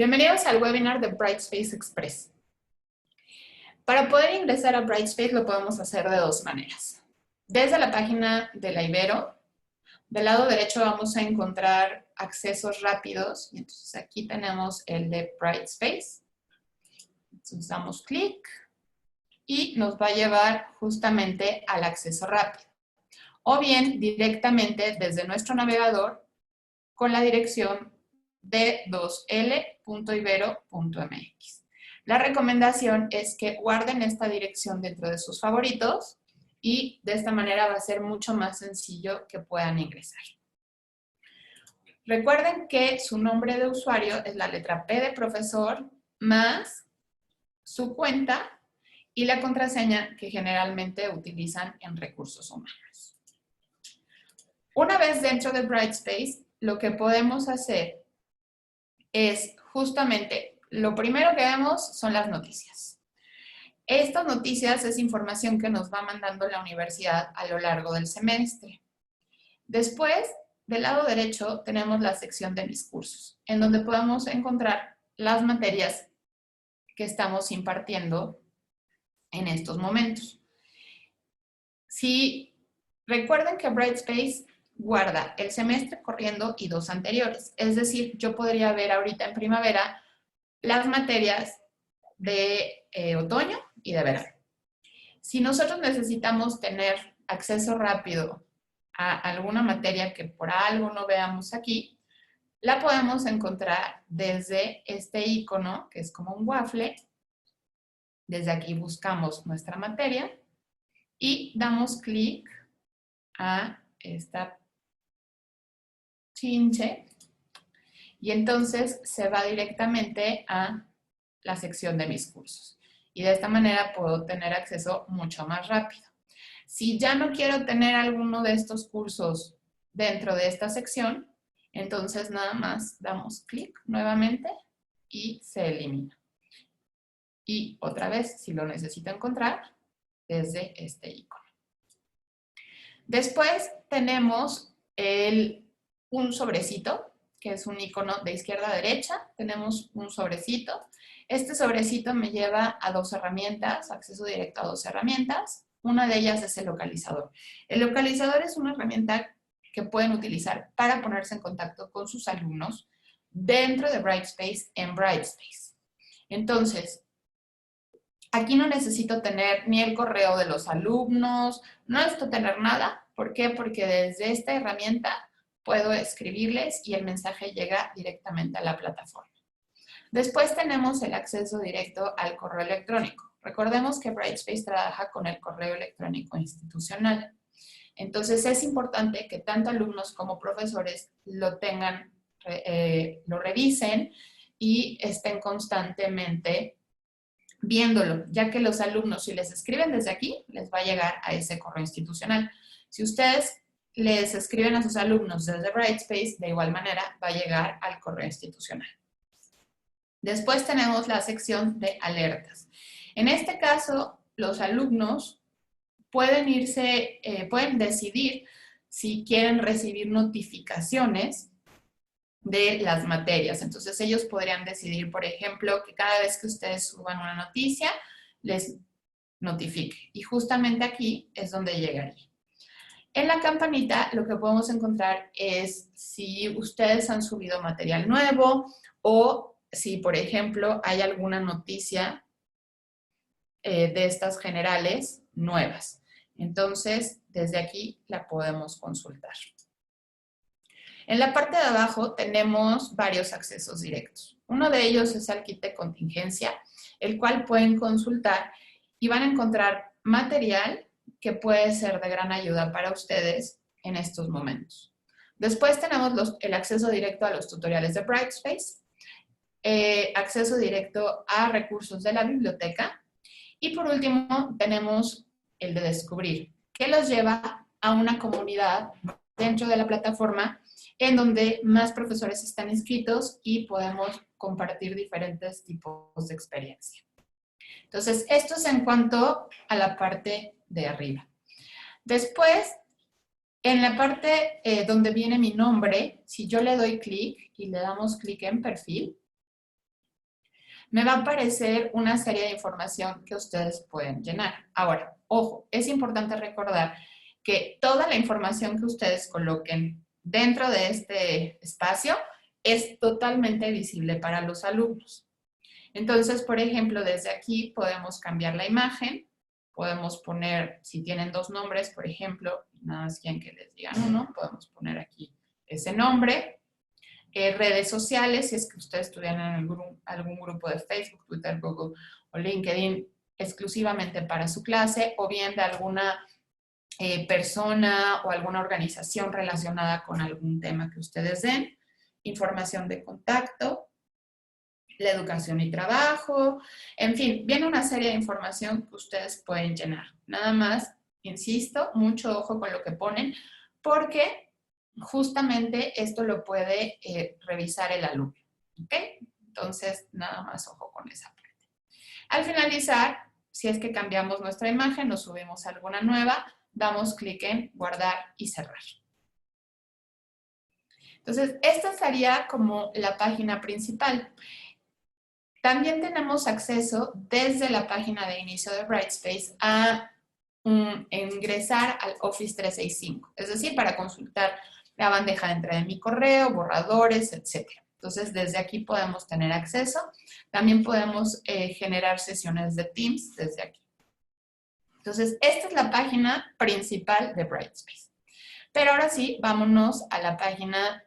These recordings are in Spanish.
Bienvenidos al webinar de Brightspace Express. Para poder ingresar a Brightspace lo podemos hacer de dos maneras. Desde la página de la Ibero, del lado derecho vamos a encontrar accesos rápidos. Y entonces aquí tenemos el de Brightspace. Entonces damos clic y nos va a llevar justamente al acceso rápido. O bien directamente desde nuestro navegador con la dirección d2l.ibero.mx. La recomendación es que guarden esta dirección dentro de sus favoritos y de esta manera va a ser mucho más sencillo que puedan ingresar. Recuerden que su nombre de usuario es la letra P de profesor más su cuenta y la contraseña que generalmente utilizan en recursos humanos. Una vez dentro de Brightspace, lo que podemos hacer es justamente, lo primero que vemos son las noticias. Estas noticias es información que nos va mandando la universidad a lo largo del semestre. Después, del lado derecho, tenemos la sección de mis cursos, en donde podemos encontrar las materias que estamos impartiendo en estos momentos. Si recuerden que Brightspace guarda el semestre corriendo y 2 anteriores. Es decir, yo podría ver ahorita en primavera las materias de otoño y de verano. Si nosotros necesitamos tener acceso rápido a alguna materia que por algo no veamos aquí, la podemos encontrar desde este icono, que es como un waffle. Desde aquí buscamos nuestra materia y damos clic a esta chinche y entonces se va directamente a la sección de mis cursos. Y de esta manera puedo tener acceso mucho más rápido. Si ya no quiero tener alguno de estos cursos dentro de esta sección, entonces nada más damos clic nuevamente y se elimina. Y otra vez, si lo necesito encontrar, desde este icono. Después tenemos un sobrecito, que es un icono de izquierda a derecha. Tenemos un sobrecito. Este sobrecito me lleva a 2 herramientas, acceso directo a 2 herramientas. Una de ellas es el localizador. El localizador es una herramienta que pueden utilizar para ponerse en contacto con sus alumnos dentro de Brightspace en Brightspace. Entonces, aquí no necesito tener ni el correo de los alumnos, no necesito tener nada. ¿Por qué? Porque desde esta herramienta puedo escribirles y el mensaje llega directamente a la plataforma. Después tenemos el acceso directo al correo electrónico. Recordemos que Brightspace trabaja con el correo electrónico institucional. Entonces es importante que tanto alumnos como profesores lo tengan, lo revisen y estén constantemente viéndolo, ya que los alumnos, si les escriben desde aquí, les va a llegar a ese correo institucional. Si ustedes les escriben a sus alumnos desde Brightspace, de igual manera va a llegar al correo institucional. Después tenemos la sección de alertas. En este caso, los alumnos pueden pueden decidir si quieren recibir notificaciones de las materias. Entonces, ellos podrían decidir, por ejemplo, que cada vez que ustedes suban una noticia, les notifique. Y justamente aquí es donde llegaría. En la campanita lo que podemos encontrar es si ustedes han subido material nuevo o si, por ejemplo, hay alguna noticia de estas generales nuevas. Entonces, desde aquí la podemos consultar. En la parte de abajo tenemos varios accesos directos. Uno de ellos es al kit de contingencia, el cual pueden consultar y van a encontrar material que puede ser de gran ayuda para ustedes en estos momentos. Después tenemos el acceso directo a los tutoriales de Brightspace, acceso directo a recursos de la biblioteca y por último tenemos el de descubrir, que los lleva a una comunidad dentro de la plataforma en donde más profesores están inscritos y podemos compartir diferentes tipos de experiencia. Entonces, esto es en cuanto a la parte de arriba. Después, en la parte donde viene mi nombre, si yo le doy clic y le damos clic en perfil, me va a aparecer una serie de información que ustedes pueden llenar. Ahora, ojo, es importante recordar que toda la información que ustedes coloquen dentro de este espacio es totalmente visible para los alumnos. Entonces, por ejemplo, desde aquí podemos cambiar la imagen, podemos poner, si tienen dos nombres, por ejemplo, nada más quieren que les digan uno, podemos poner aquí ese nombre. Redes sociales, si es que ustedes estuvieran en algún grupo de Facebook, Twitter, Google o LinkedIn exclusivamente para su clase, o bien de alguna persona o alguna organización relacionada con algún tema que ustedes den, información de contacto, la educación y trabajo, en fin, viene una serie de información que ustedes pueden llenar. Nada más, insisto, mucho ojo con lo que ponen, porque justamente esto lo puede revisar el alumno, ¿ok? Entonces, nada más ojo con esa parte. Al finalizar, si es que cambiamos nuestra imagen o subimos alguna nueva, damos clic en guardar y cerrar. Entonces, esta sería como la página principal. También tenemos acceso desde la página de inicio de Brightspace a ingresar al Office 365, es decir, para consultar la bandeja de entrada de mi correo, borradores, etc. Entonces, desde aquí podemos tener acceso. También podemos generar sesiones de Teams desde aquí. Entonces, esta es la página principal de Brightspace. Pero ahora sí, vámonos a la página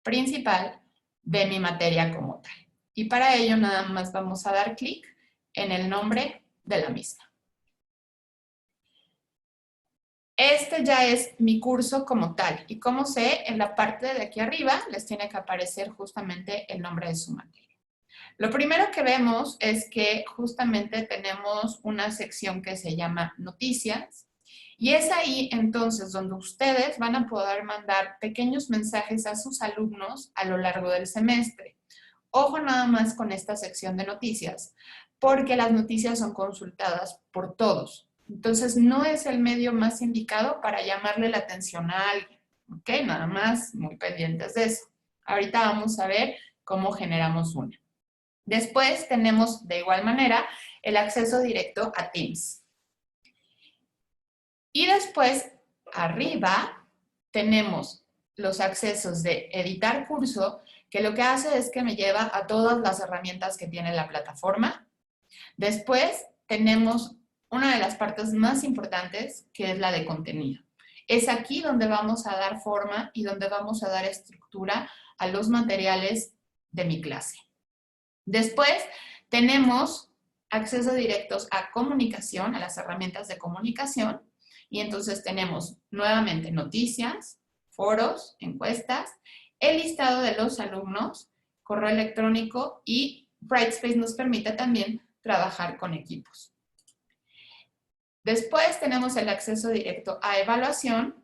principal de mi materia como tal. Y para ello nada más vamos a dar clic en el nombre de la misma. Este ya es mi curso como tal. Y como sé, en la parte de aquí arriba les tiene que aparecer justamente el nombre de su materia. Lo primero que vemos es que justamente tenemos una sección que se llama Noticias. Y es ahí entonces donde ustedes van a poder mandar pequeños mensajes a sus alumnos a lo largo del semestre. Ojo nada más con esta sección de noticias, porque las noticias son consultadas por todos. Entonces, no es el medio más indicado para llamarle la atención a alguien. ¿Ok? Nada más, muy pendientes de eso. Ahorita vamos a ver cómo generamos una. Después tenemos, de igual manera, el acceso directo a Teams. Y después, arriba, tenemos los accesos de editar curso, que lo que hace es que me lleva a todas las herramientas que tiene la plataforma. Después tenemos una de las partes más importantes, que es la de contenido. Es aquí donde vamos a dar forma y donde vamos a dar estructura a los materiales de mi clase. Después tenemos acceso directos a comunicación, a las herramientas de comunicación, y entonces tenemos nuevamente noticias, foros, encuestas, el listado de los alumnos, correo electrónico, y Brightspace nos permite también trabajar con equipos. Después tenemos el acceso directo a evaluación,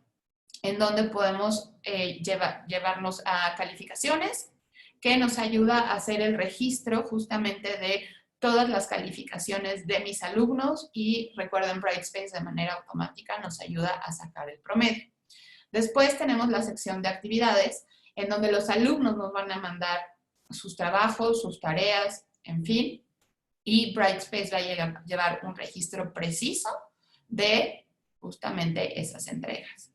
en donde podemos llevarnos a calificaciones, que nos ayuda a hacer el registro justamente de todas las calificaciones de mis alumnos, y recuerden, Brightspace de manera automática nos ayuda a sacar el promedio. Después tenemos la sección de actividades, en donde los alumnos nos van a mandar sus trabajos, sus tareas, en fin, y Brightspace va a llevar un registro preciso de justamente esas entregas.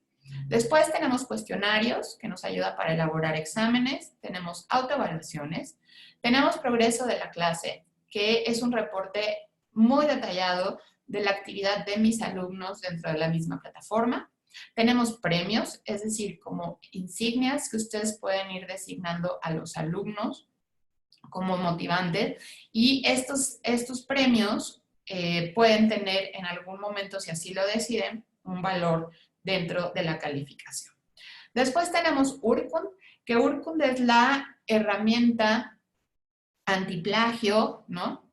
Después tenemos cuestionarios, que nos ayuda para elaborar exámenes, tenemos autoevaluaciones, tenemos progreso de la clase, que es un reporte muy detallado de la actividad de mis alumnos dentro de la misma plataforma. Tenemos premios, es decir, como insignias que ustedes pueden ir designando a los alumnos como motivantes, y estos premios pueden tener en algún momento, si así lo deciden, un valor dentro de la calificación. Después tenemos Urkund, que Urkund es la herramienta antiplagio, ¿no?,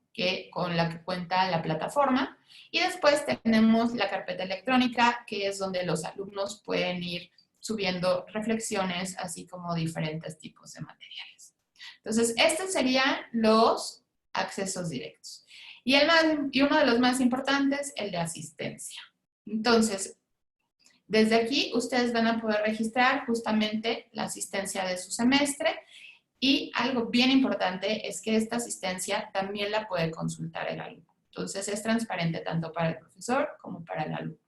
con la que cuenta la plataforma. Y después tenemos la carpeta electrónica, que es donde los alumnos pueden ir subiendo reflexiones, así como diferentes tipos de materiales. Entonces, estos serían los accesos directos. Y uno de los más importantes, el de asistencia. Entonces, desde aquí ustedes van a poder registrar justamente la asistencia de su semestre, Y algo bien importante es que esta asistencia también la puede consultar el alumno. Entonces es transparente tanto para el profesor como para el alumno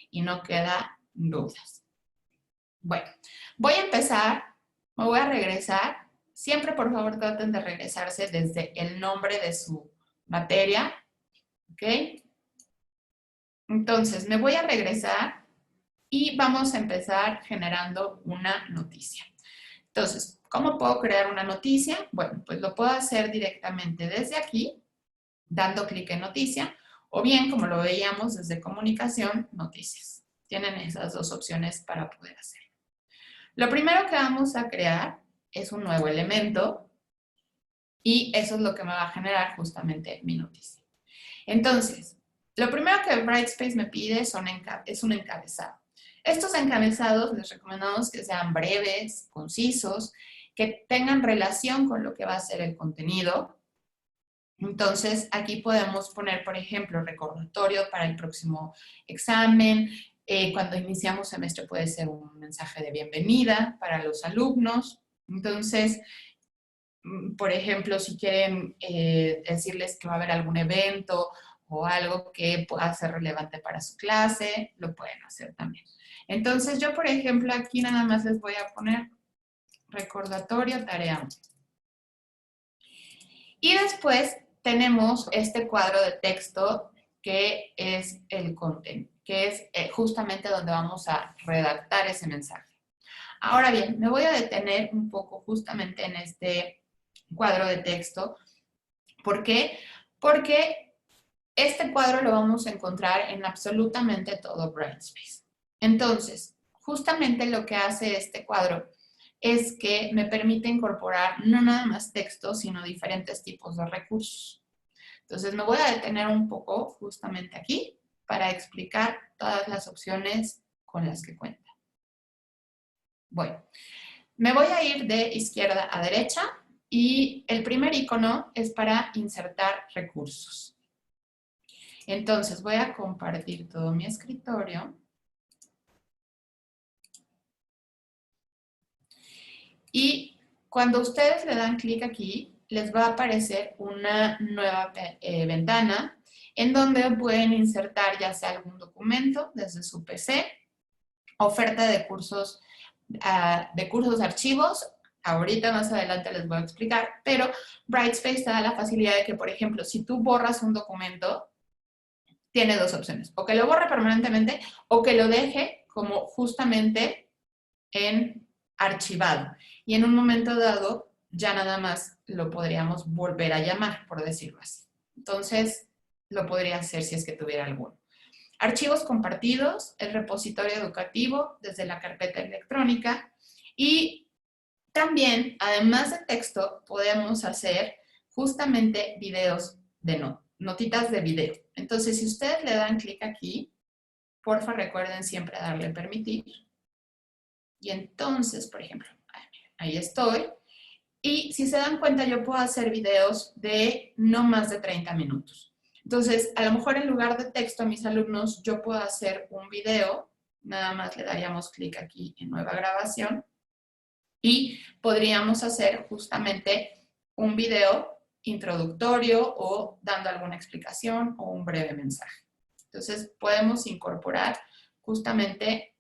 y no queda dudas. Bueno, voy a empezar, me voy a regresar. Siempre, por favor, traten de regresarse desde el nombre de su materia, ¿ok? Entonces, me voy a regresar y vamos a empezar generando una noticia. Entonces, ¿cómo puedo crear una noticia? Bueno, pues lo puedo hacer directamente desde aquí, dando clic en noticia, o bien, como lo veíamos desde comunicación, noticias. Tienen esas dos opciones para poder hacerlo. Lo primero que vamos a crear es un nuevo elemento y eso es lo que me va a generar justamente mi noticia. Entonces, lo primero que Brightspace me pide es un encabezado. Estos encabezados les recomendamos que sean breves, concisos, que tengan relación con lo que va a ser el contenido. Entonces, aquí podemos poner, por ejemplo, recordatorio para el próximo examen. Cuando iniciamos semestre puede ser un mensaje de bienvenida para los alumnos. Entonces, por ejemplo, si quieren decirles que va a haber algún evento o algo que pueda ser relevante para su clase, lo pueden hacer también. Entonces, yo, por ejemplo, aquí nada más les voy a poner recordatorio, tarea 1. Y después tenemos este cuadro de texto que es el content, que es justamente donde vamos a redactar ese mensaje. Ahora bien, me voy a detener un poco justamente en este cuadro de texto. ¿Por qué? Porque este cuadro lo vamos a encontrar en absolutamente todo Brightspace. Entonces, justamente lo que hace este cuadro es que me permite incorporar no nada más texto, sino diferentes tipos de recursos. Entonces, me voy a detener un poco justamente aquí para explicar todas las opciones con las que cuenta. Bueno, me voy a ir de izquierda a derecha y el primer icono es para insertar recursos. Entonces, voy a compartir todo mi escritorio. Y cuando ustedes le dan clic aquí, les va a aparecer una nueva ventana en donde pueden insertar ya sea algún documento desde su PC, oferta de cursos archivos. Ahorita más adelante les voy a explicar, pero Brightspace te da la facilidad de que, por ejemplo, si tú borras un documento, tiene dos opciones, o que lo borre permanentemente o que lo deje como justamente en archivado. Y en un momento dado, ya nada más lo podríamos volver a llamar, por decirlo así. Entonces, lo podría hacer si es que tuviera alguno. Archivos compartidos, el repositorio educativo desde la carpeta electrónica y también, además de texto, podemos hacer justamente videos de notitas de video. Entonces, si ustedes le dan clic aquí, porfa recuerden siempre darle permitir. Y entonces, por ejemplo, ahí estoy. Y si se dan cuenta, yo puedo hacer videos de no más de 30 minutos. Entonces, a lo mejor en lugar de texto a mis alumnos, yo puedo hacer un video. Nada más le daríamos clic aquí en nueva grabación. Y podríamos hacer justamente un video introductorio o dando alguna explicación o un breve mensaje. Entonces, podemos incorporar justamente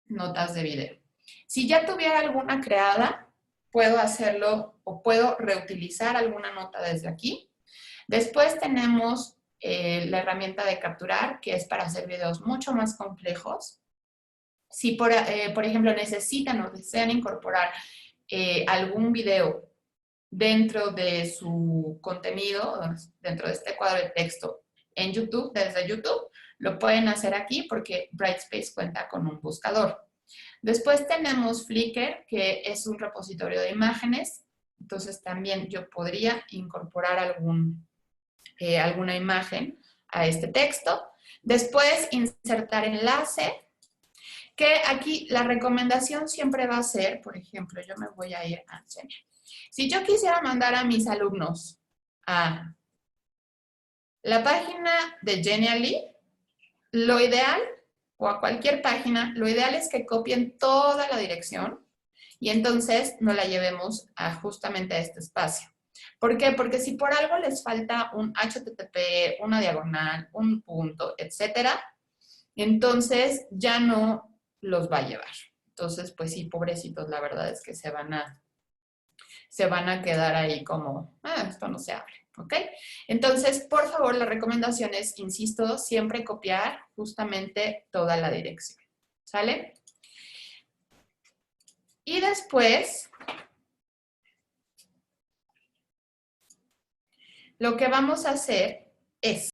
notas de video. Si ya tuviera alguna creada, puedo hacerlo o puedo reutilizar alguna nota desde aquí. Después tenemos la herramienta de capturar, que es para hacer videos mucho más complejos. Si, por ejemplo, necesitan o desean incorporar algún video dentro de su contenido, dentro de este cuadro de texto en YouTube, desde YouTube, lo pueden hacer aquí porque Brightspace cuenta con un buscador. Después tenemos Flickr, que es un repositorio de imágenes. Entonces también yo podría incorporar alguna imagen a este texto. Después insertar enlace, que aquí la recomendación siempre va a ser, por ejemplo, yo me voy a ir a Genial. Si yo quisiera mandar a mis alumnos a la página de Genially, lo ideal, o a cualquier página, lo ideal es que copien toda la dirección y entonces no la llevemos justamente a este espacio. ¿Por qué? Porque si por algo les falta un HTTP, una diagonal, un punto, etcétera, entonces ya no los va a llevar. Entonces, pues sí, pobrecitos, la verdad es que se van a quedar ahí como, esto no se abre, ¿ok? Entonces, por favor, la recomendación es, insisto, siempre copiar justamente toda la dirección, ¿sale? Y después, lo que vamos a hacer es,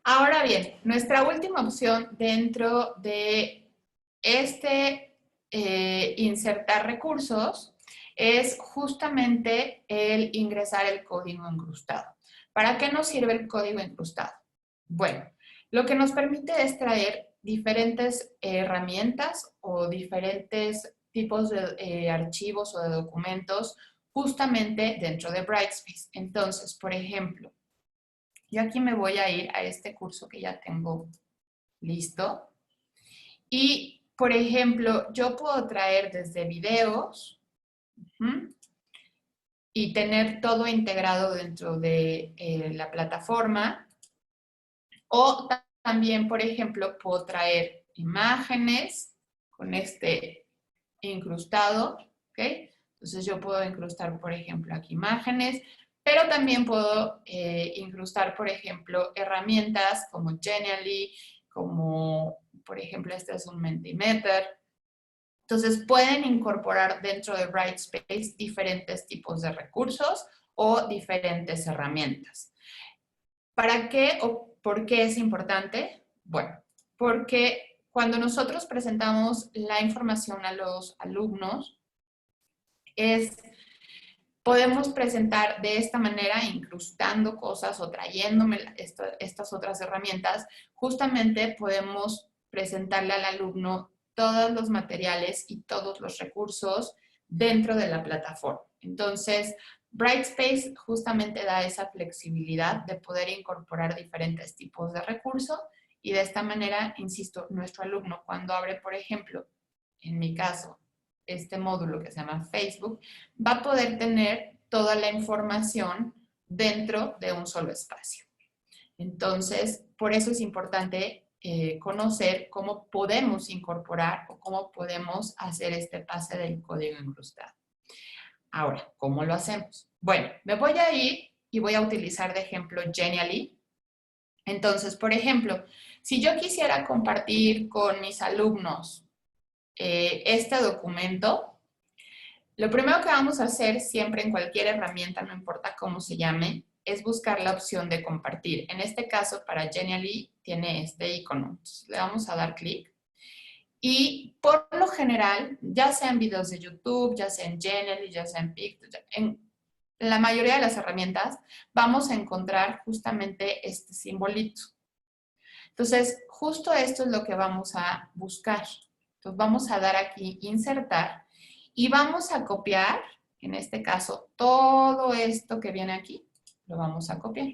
ahora bien, nuestra última opción dentro de insertar recursos es justamente el ingresar el código incrustado. ¿Para qué nos sirve el código incrustado? Bueno, lo que nos permite es traer diferentes herramientas o diferentes tipos de archivos o de documentos justamente dentro de Brightspace. Entonces, por ejemplo, yo aquí me voy a ir a este curso que ya tengo listo. Y, por ejemplo, yo puedo traer desde videos y tener todo integrado dentro de la plataforma. O también, por ejemplo, puedo traer imágenes con este incrustado, ¿ok? Entonces yo puedo incrustar, por ejemplo, aquí imágenes, pero también puedo incrustar, por ejemplo, herramientas como Genially, como, por ejemplo, este es un Mentimeter. Entonces pueden incorporar dentro de Brightspace diferentes tipos de recursos o diferentes herramientas. ¿Para qué o por qué es importante? Bueno, porque cuando nosotros presentamos la información a los alumnos, podemos presentar de esta manera, incrustando cosas o trayéndome estas otras herramientas, justamente podemos presentarle al alumno todos los materiales y todos los recursos dentro de la plataforma. Entonces, Brightspace justamente da esa flexibilidad de poder incorporar diferentes tipos de recursos y de esta manera, insisto, nuestro alumno cuando abre, por ejemplo, en mi caso, este módulo que se llama Facebook, va a poder tener toda la información dentro de un solo espacio. Entonces, por eso es importante conocer cómo podemos incorporar o cómo podemos hacer este pase del código incrustado. Ahora, ¿cómo lo hacemos? Bueno, me voy a ir y voy a utilizar de ejemplo Genially. Entonces, por ejemplo, si yo quisiera compartir con mis alumnos este documento, lo primero que vamos a hacer siempre en cualquier herramienta, no importa cómo se llame, es buscar la opción de compartir. En este caso, para Genially, tiene este icono. Entonces, le vamos a dar clic. Y por lo general, ya sea en videos de YouTube, ya sea en Genially, ya sea en Pictory, en la mayoría de las herramientas, vamos a encontrar justamente este simbolito. Entonces, justo esto es lo que vamos a buscar. Entonces, vamos a dar aquí insertar y vamos a copiar, en este caso, todo esto que viene aquí, lo vamos a copiar.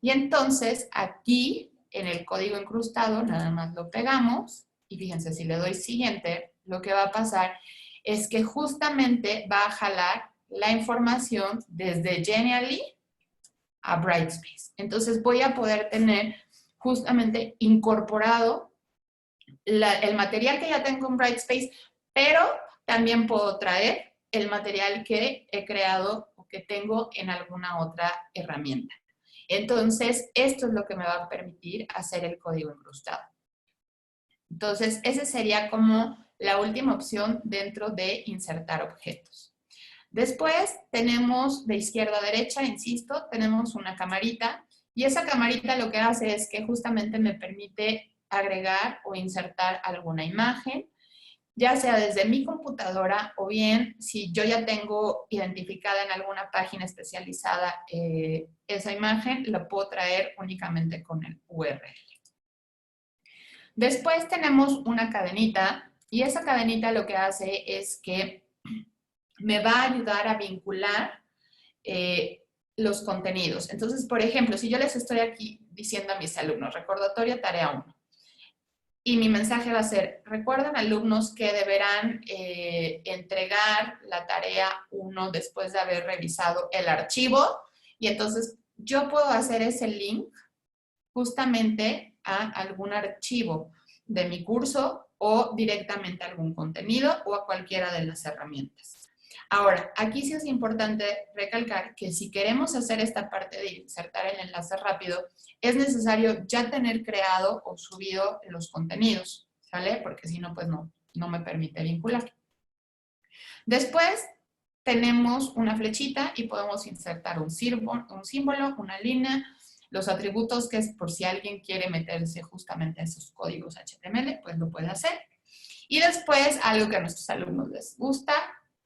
Y entonces, aquí, en el código incrustado, nada más lo pegamos y fíjense, si le doy siguiente, lo que va a pasar es que justamente va a jalar la información desde Genially a Brightspace. Entonces, voy a poder tener justamente incorporado el material que ya tengo en Brightspace, pero también puedo traer el material que he creado o que tengo en alguna otra herramienta. Entonces, esto es lo que me va a permitir hacer el código incrustado. Entonces, esa sería como la última opción dentro de insertar objetos. Después tenemos de izquierda a derecha, insisto, tenemos una camarita y esa camarita lo que hace es que justamente me permite agregar o insertar alguna imagen, ya sea desde mi computadora o bien si yo ya tengo identificada en alguna página especializada esa imagen, la puedo traer únicamente con el URL. Después tenemos una cadenita y esa cadenita lo que hace es que me va a ayudar a vincular los contenidos. Entonces, por ejemplo, si yo les estoy aquí diciendo a mis alumnos, recordatorio tarea 1, Y mi mensaje va a ser, recuerden alumnos que deberán entregar la tarea 1 después de haber revisado el archivo. Y entonces yo puedo hacer ese link justamente a algún archivo de mi curso o directamente a algún contenido o a cualquiera de las herramientas. Ahora, aquí sí es importante recalcar que si queremos hacer esta parte de insertar el enlace rápido, es necesario ya tener creado o subido los contenidos, ¿sale? Porque si no, pues no me permite vincular. Después tenemos una flechita y podemos insertar un símbolo, una línea, los atributos, que es por si alguien quiere meterse justamente a esos códigos HTML, pues lo puede hacer. Y después, algo que a nuestros alumnos les gusta,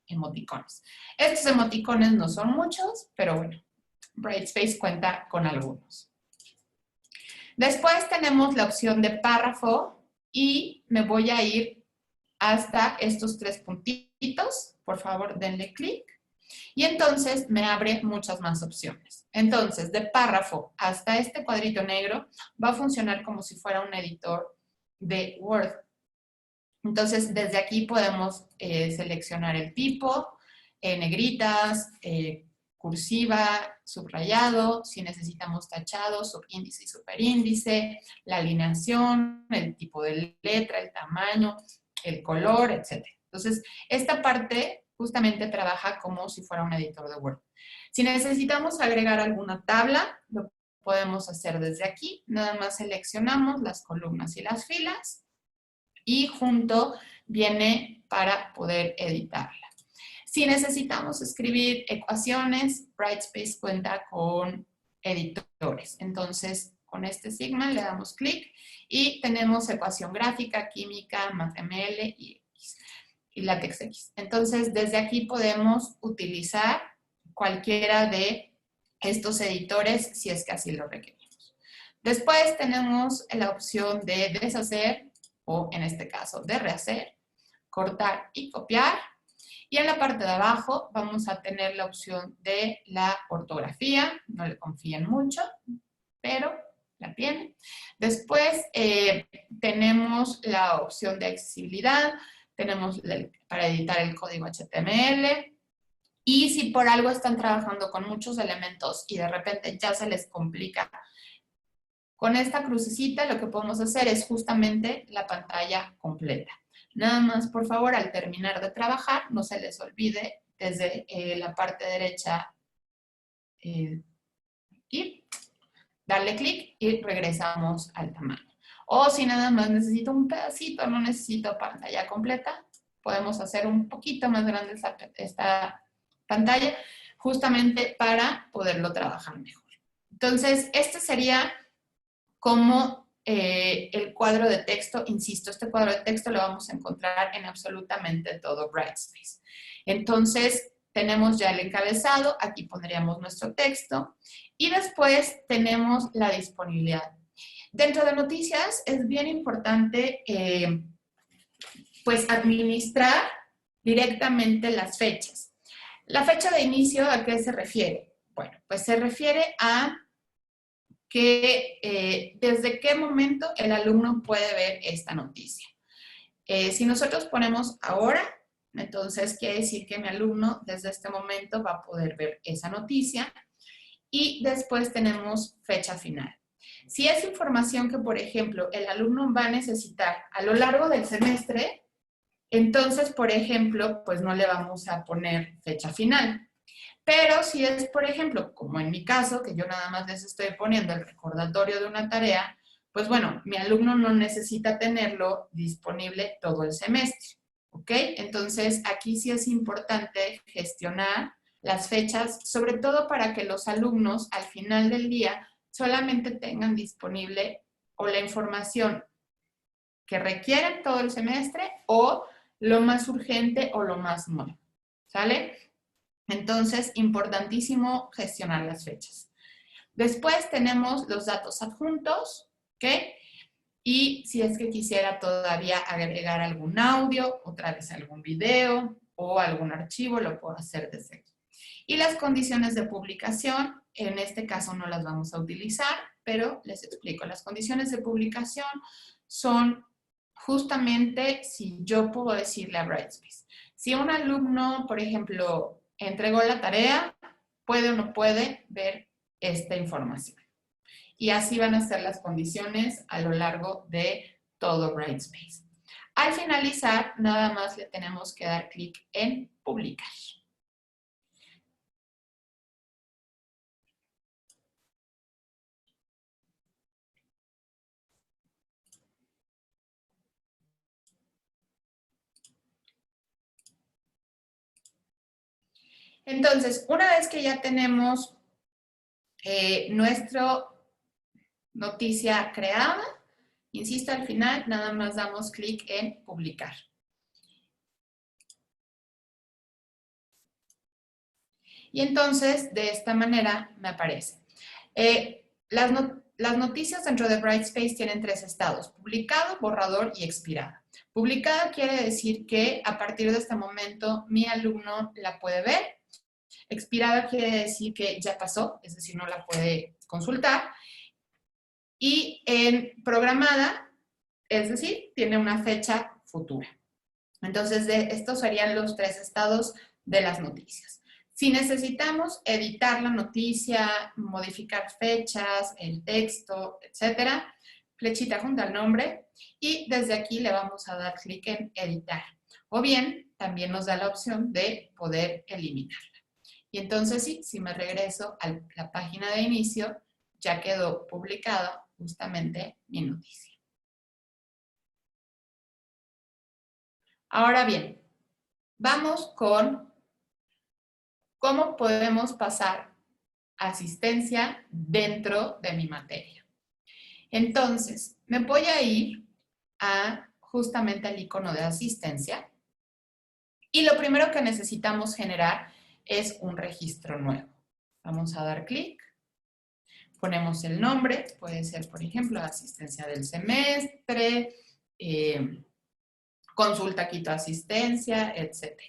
emoticones. Estos emoticones no son muchos, pero bueno, Brightspace cuenta con algunos. Después tenemos la opción de párrafo y me voy a ir hasta estos 3 puntitos. Por favor, denle clic. Y entonces me abre muchas más opciones. Entonces, de párrafo hasta este cuadrito negro va a funcionar como si fuera un editor de Word. Entonces, desde aquí podemos seleccionar el tipo, negritas, cursiva, subrayado, si necesitamos tachado, subíndice y superíndice, la alineación, el tipo de letra, el tamaño, el color, etc. Entonces, esta parte justamente trabaja como si fuera un editor de Word. Si necesitamos agregar alguna tabla, lo podemos hacer desde aquí. Nada más seleccionamos las columnas y las filas y junto viene para poder editarla. Si necesitamos escribir ecuaciones, Brightspace cuenta con editores. Entonces, con este sigma le damos clic y tenemos ecuación gráfica, química, MathML y LaTeX X. Entonces, desde aquí podemos utilizar cualquiera de estos editores si es que así lo requerimos. Después tenemos la opción de deshacer, o en este caso de rehacer, cortar y copiar. Y en la parte de abajo vamos a tener la opción de la ortografía, no le confíen mucho, pero la tienen. Después tenemos la opción de accesibilidad, tenemos para editar el código HTML, y si por algo están trabajando con muchos elementos y de repente ya se les complica, con esta crucecita lo que podemos hacer es justamente la pantalla completa. Nada más, por favor, al terminar de trabajar, no se les olvide desde la parte derecha aquí, darle clic y regresamos al tamaño. O si nada más necesito un pedacito, no necesito pantalla completa, podemos hacer un poquito más grande esta pantalla justamente para poderlo trabajar mejor. Entonces, este sería como el cuadro de texto. Insisto, este cuadro de texto lo vamos a encontrar en absolutamente todo Brightspace. Entonces, tenemos ya el encabezado, aquí pondríamos nuestro texto y después tenemos la disponibilidad. Dentro de noticias es bien importante pues administrar directamente las fechas. La fecha de inicio, ¿a qué se refiere? Bueno, pues se refiere a que desde qué momento el alumno puede ver esta noticia. Si nosotros ponemos ahora, entonces quiere decir que mi alumno desde este momento va a poder ver esa noticia y después tenemos fecha final. Si es información que, por ejemplo, el alumno va a necesitar a lo largo del semestre, entonces, por ejemplo, pues no le vamos a poner fecha final. Pero si es, por ejemplo, como en mi caso, que yo nada más les estoy poniendo el recordatorio de una tarea, pues bueno, mi alumno no necesita tenerlo disponible todo el semestre, ¿ok? Entonces, aquí sí es importante gestionar las fechas, sobre todo para que los alumnos al final del día solamente tengan disponible o la información que requieren todo el semestre o lo más urgente o lo más nuevo, ¿sale? Entonces, importantísimo gestionar las fechas. Después tenemos los datos adjuntos, ¿ok? Y si es que quisiera todavía agregar algún audio, otra vez algún video o algún archivo, lo puedo hacer desde aquí. Y las condiciones de publicación, en este caso no las vamos a utilizar, pero les explico. Las condiciones de publicación son justamente si yo puedo decirle a Brightspace, si un alumno, por ejemplo, entregó la tarea, puede o no puede ver esta información. Y así van a ser las condiciones a lo largo de todo Brightspace. Al finalizar, nada más le tenemos que dar clic en publicar. Entonces, una vez que ya tenemos nuestra noticia creada, insisto, al final nada más damos clic en publicar. Y entonces, de esta manera me aparece. Las noticias dentro de Brightspace tienen 3 estados: publicado, borrador y expirado. Publicado quiere decir que a partir de este momento mi alumno la puede ver. Expirada quiere decir que ya pasó, es decir, no la puede consultar. Y en programada, es decir, tiene una fecha futura. Entonces, estos serían los 3 estados de las noticias. Si necesitamos editar la noticia, modificar fechas, el texto, etcétera, flechita junto al nombre y desde aquí le vamos a dar clic en editar. O bien, también nos da la opción de poder eliminarla. Y entonces sí, si me regreso a la página de inicio, ya quedó publicada justamente mi noticia. Ahora bien, vamos con cómo podemos pasar asistencia dentro de mi materia. Entonces, me voy a ir a justamente al icono de asistencia y lo primero que necesitamos generar es un registro nuevo. Vamos a dar clic, ponemos el nombre, puede ser, por ejemplo, asistencia del semestre, consulta quito asistencia, etc.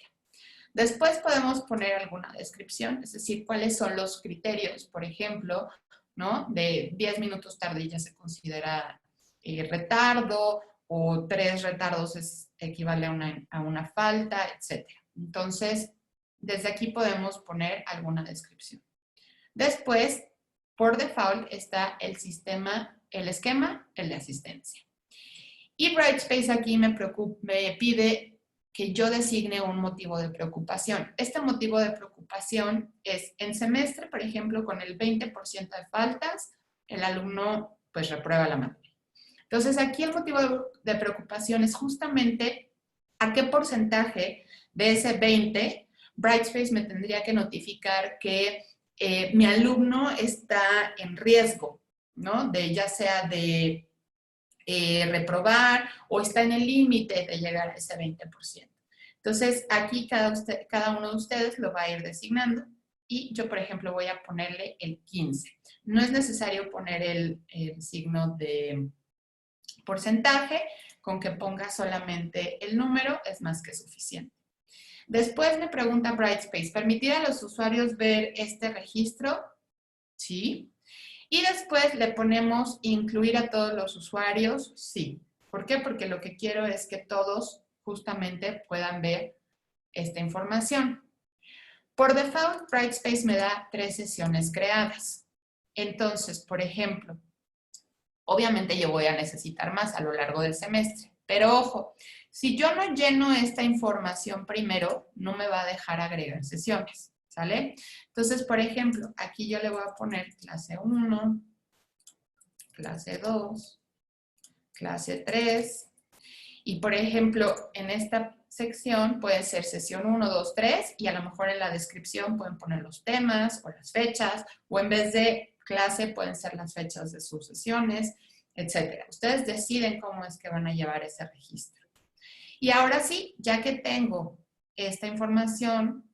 Después podemos poner alguna descripción, es decir, cuáles son los criterios, por ejemplo, ¿no? De 10 minutos tarde ya se considera retardo, o 3 retardos equivale a una falta, etc. Entonces, desde aquí podemos poner alguna descripción. Después, por default, está el esquema, el de asistencia. Y Brightspace aquí me pide que yo designe un motivo de preocupación. Este motivo de preocupación es en semestre, por ejemplo, con el 20% de faltas, el alumno pues reprueba la materia. Entonces aquí el motivo de preocupación es justamente a qué porcentaje de ese 20 Brightspace me tendría que notificar que mi alumno está en riesgo, ¿no? De ya sea de reprobar o está en el límite de llegar a ese 20%. Entonces, aquí cada uno de ustedes lo va a ir designando y yo, por ejemplo, voy a ponerle el 15. No es necesario poner el signo de porcentaje, con que ponga solamente el número es más que suficiente. Después me pregunta Brightspace, ¿permitir a los usuarios ver este registro? Sí. Y después le ponemos incluir a todos los usuarios, sí. ¿Por qué? Porque lo que quiero es que todos justamente puedan ver esta información. Por default, Brightspace me da 3 sesiones creadas. Entonces, por ejemplo, obviamente yo voy a necesitar más a lo largo del semestre, pero ojo, si yo no lleno esta información primero, no me va a dejar agregar sesiones, ¿sale? Entonces, por ejemplo, aquí yo le voy a poner clase 1, clase 2, clase 3, y por ejemplo, en esta sección puede ser sesión 1, 2, 3, y a lo mejor en la descripción pueden poner los temas o las fechas, o en vez de clase pueden ser las fechas de sus sesiones, etc. Ustedes deciden cómo es que van a llevar ese registro. Y ahora sí, ya que tengo esta información,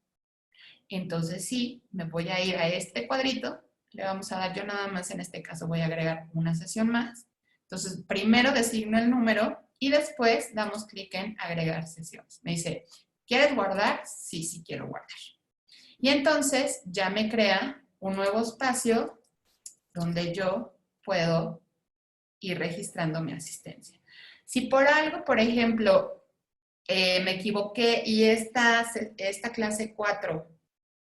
entonces sí, me voy a ir a este cuadrito, le vamos a dar, yo nada más en este caso voy a agregar una sesión más. Entonces, primero designo el número y después damos clic en agregar sesiones. Me dice, ¿quieres guardar? Sí, sí quiero guardar. Y entonces ya me crea un nuevo espacio donde yo puedo ir registrando mi asistencia. Si por algo, por ejemplo, me equivoqué y esta clase 4,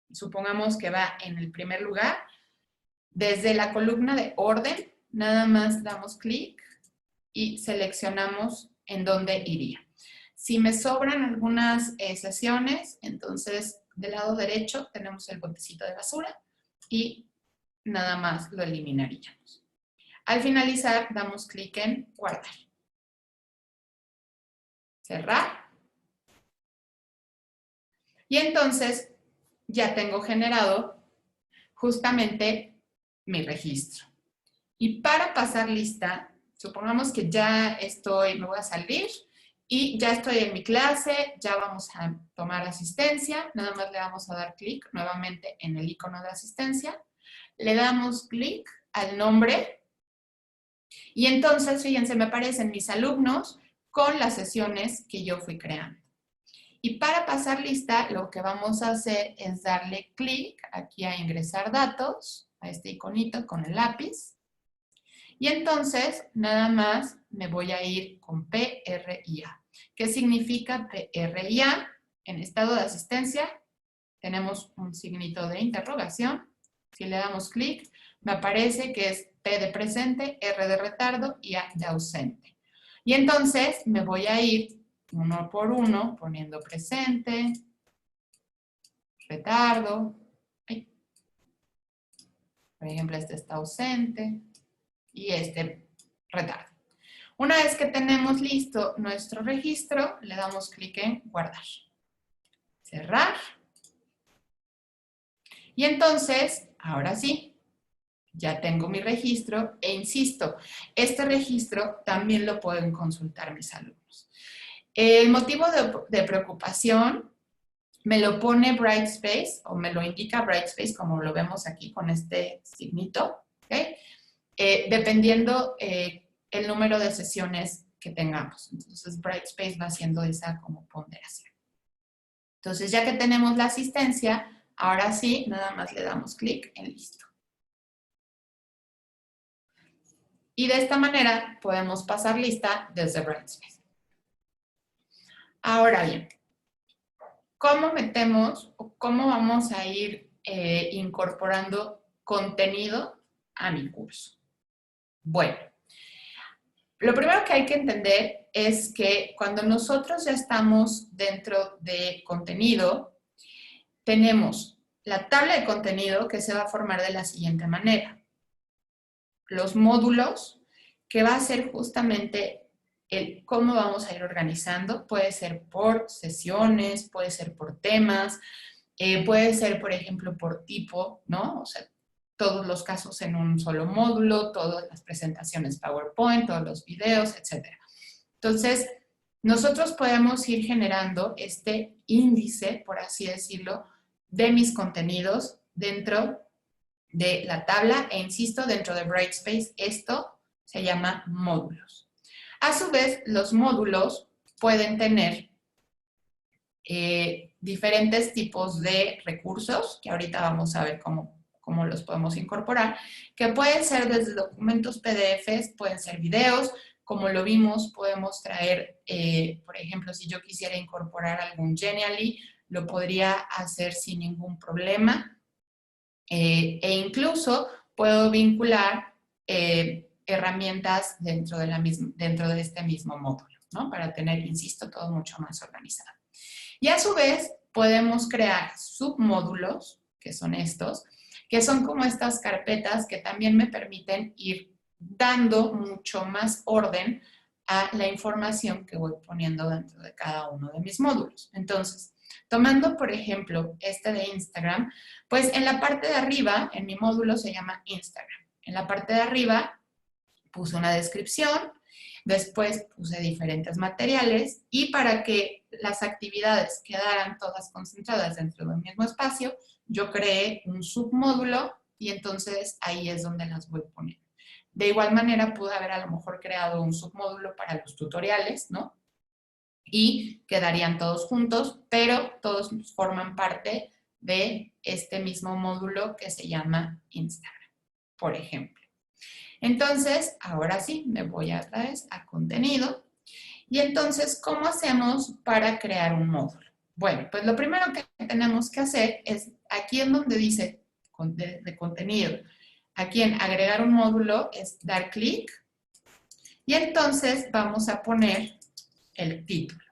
supongamos que va en el primer lugar, desde la columna de orden, nada más damos clic y seleccionamos en dónde iría. Si me sobran algunas sesiones, entonces del lado derecho tenemos el botecito de basura y nada más lo eliminaríamos. Al finalizar, damos clic en guardar. Cerrar. Y entonces ya tengo generado justamente mi registro. Y para pasar lista, supongamos que ya me voy a salir y ya estoy en mi clase, ya vamos a tomar asistencia, nada más le vamos a dar clic nuevamente en el icono de asistencia, le damos clic al nombre y entonces, fíjense, me aparecen mis alumnos con las sesiones que yo fui creando. Y para pasar lista, lo que vamos a hacer es darle clic aquí a ingresar datos, a este iconito con el lápiz. Y entonces, nada más me voy a ir con PRIA. ¿Qué significa PRIA? En estado de asistencia tenemos un signito de interrogación. Si le damos clic, me aparece que es P de presente, R de retardo y A de ausente. Y entonces me voy a ir uno por uno poniendo presente, retardo. Por ejemplo, este está ausente y este retardo. Una vez que tenemos listo nuestro registro, le damos clic en guardar. Cerrar. Y entonces, ahora sí, ya tengo mi registro e insisto, este registro también lo pueden consultar mis alumnos. El motivo de preocupación me lo pone Brightspace o me lo indica Brightspace como lo vemos aquí con este signito, ¿okay? Dependiendo el número de sesiones que tengamos. Entonces Brightspace va haciendo esa como ponderación. Entonces ya que tenemos la asistencia, ahora sí, nada más le damos clic en listo. Y de esta manera podemos pasar lista desde Brightspace. Ahora bien, ¿cómo metemos o cómo vamos a ir incorporando contenido a mi curso? Bueno, lo primero que hay que entender es que cuando nosotros ya estamos dentro de contenido, tenemos la tabla de contenido que se va a formar de la siguiente manera. Los módulos, que va a ser justamente el cómo vamos a ir organizando. Puede ser por sesiones, puede ser por temas, puede ser, por ejemplo, por tipo, ¿no? O sea, todos los casos en un solo módulo, todas las presentaciones PowerPoint, todos los videos, etc. Entonces, nosotros podemos ir generando este índice, por así decirlo, de mis contenidos dentro de la tabla e insisto, dentro de Brightspace esto se llama módulos. A su vez, los módulos pueden tener diferentes tipos de recursos, que ahorita vamos a ver cómo los podemos incorporar, que pueden ser desde documentos PDFs, pueden ser videos, como lo vimos, podemos traer, por ejemplo, si yo quisiera incorporar algún Genially, lo podría hacer sin ningún problema. E incluso puedo vincular herramientas dentro de este mismo módulo, ¿no? Para tener, insisto, todo mucho más organizado. Y a su vez podemos crear submódulos, que son estos, que son como estas carpetas que también me permiten ir dando mucho más orden a la información que voy poniendo dentro de cada uno de mis módulos. Entonces, tomando, por ejemplo, este de Instagram, pues en la parte de arriba, en mi módulo se llama Instagram. En la parte de arriba puse una descripción, después puse diferentes materiales y para que las actividades quedaran todas concentradas dentro del mismo espacio, yo creé un submódulo y entonces ahí es donde las voy poniendo. De igual manera pude haber a lo mejor creado un submódulo para los tutoriales, ¿no? Y quedarían todos juntos, pero todos forman parte de este mismo módulo que se llama Instagram, por ejemplo. Entonces, ahora sí, me voy otra vez a contenido Y entonces, ¿cómo hacemos para crear un módulo? Bueno, pues lo primero que tenemos que hacer es, aquí en donde dice de contenido, aquí en agregar un módulo, es dar clic y entonces vamos a poner el título.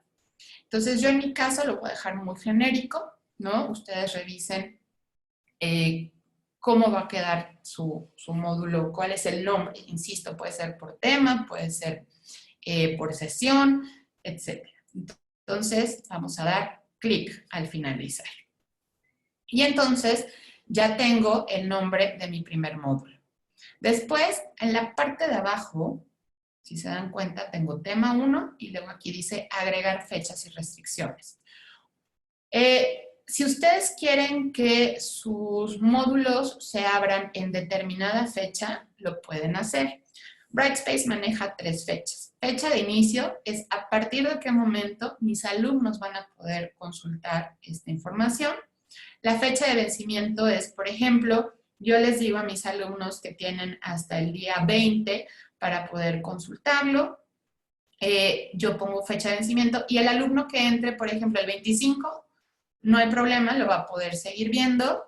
Entonces yo en mi caso lo voy a dejar muy genérico, ¿no? Ustedes revisen cómo va a quedar su módulo, cuál es el nombre. Insisto, puede ser por tema, puede ser por sesión, etc. Entonces vamos a dar clic al finalizar. Y entonces ya tengo el nombre de mi primer módulo. Después, en la parte de abajo, si se dan cuenta, tengo tema 1 y luego aquí dice agregar fechas y restricciones. Si ustedes quieren que sus módulos se abran en determinada fecha, lo pueden hacer. Brightspace maneja 3 fechas. Fecha de inicio es a partir de qué momento mis alumnos van a poder consultar esta información. La fecha de vencimiento es, por ejemplo, yo les digo a mis alumnos que tienen hasta el día 20 para poder consultarlo. Yo pongo fecha de vencimiento y el alumno que entre, por ejemplo, el 25, no hay problema, lo va a poder seguir viendo,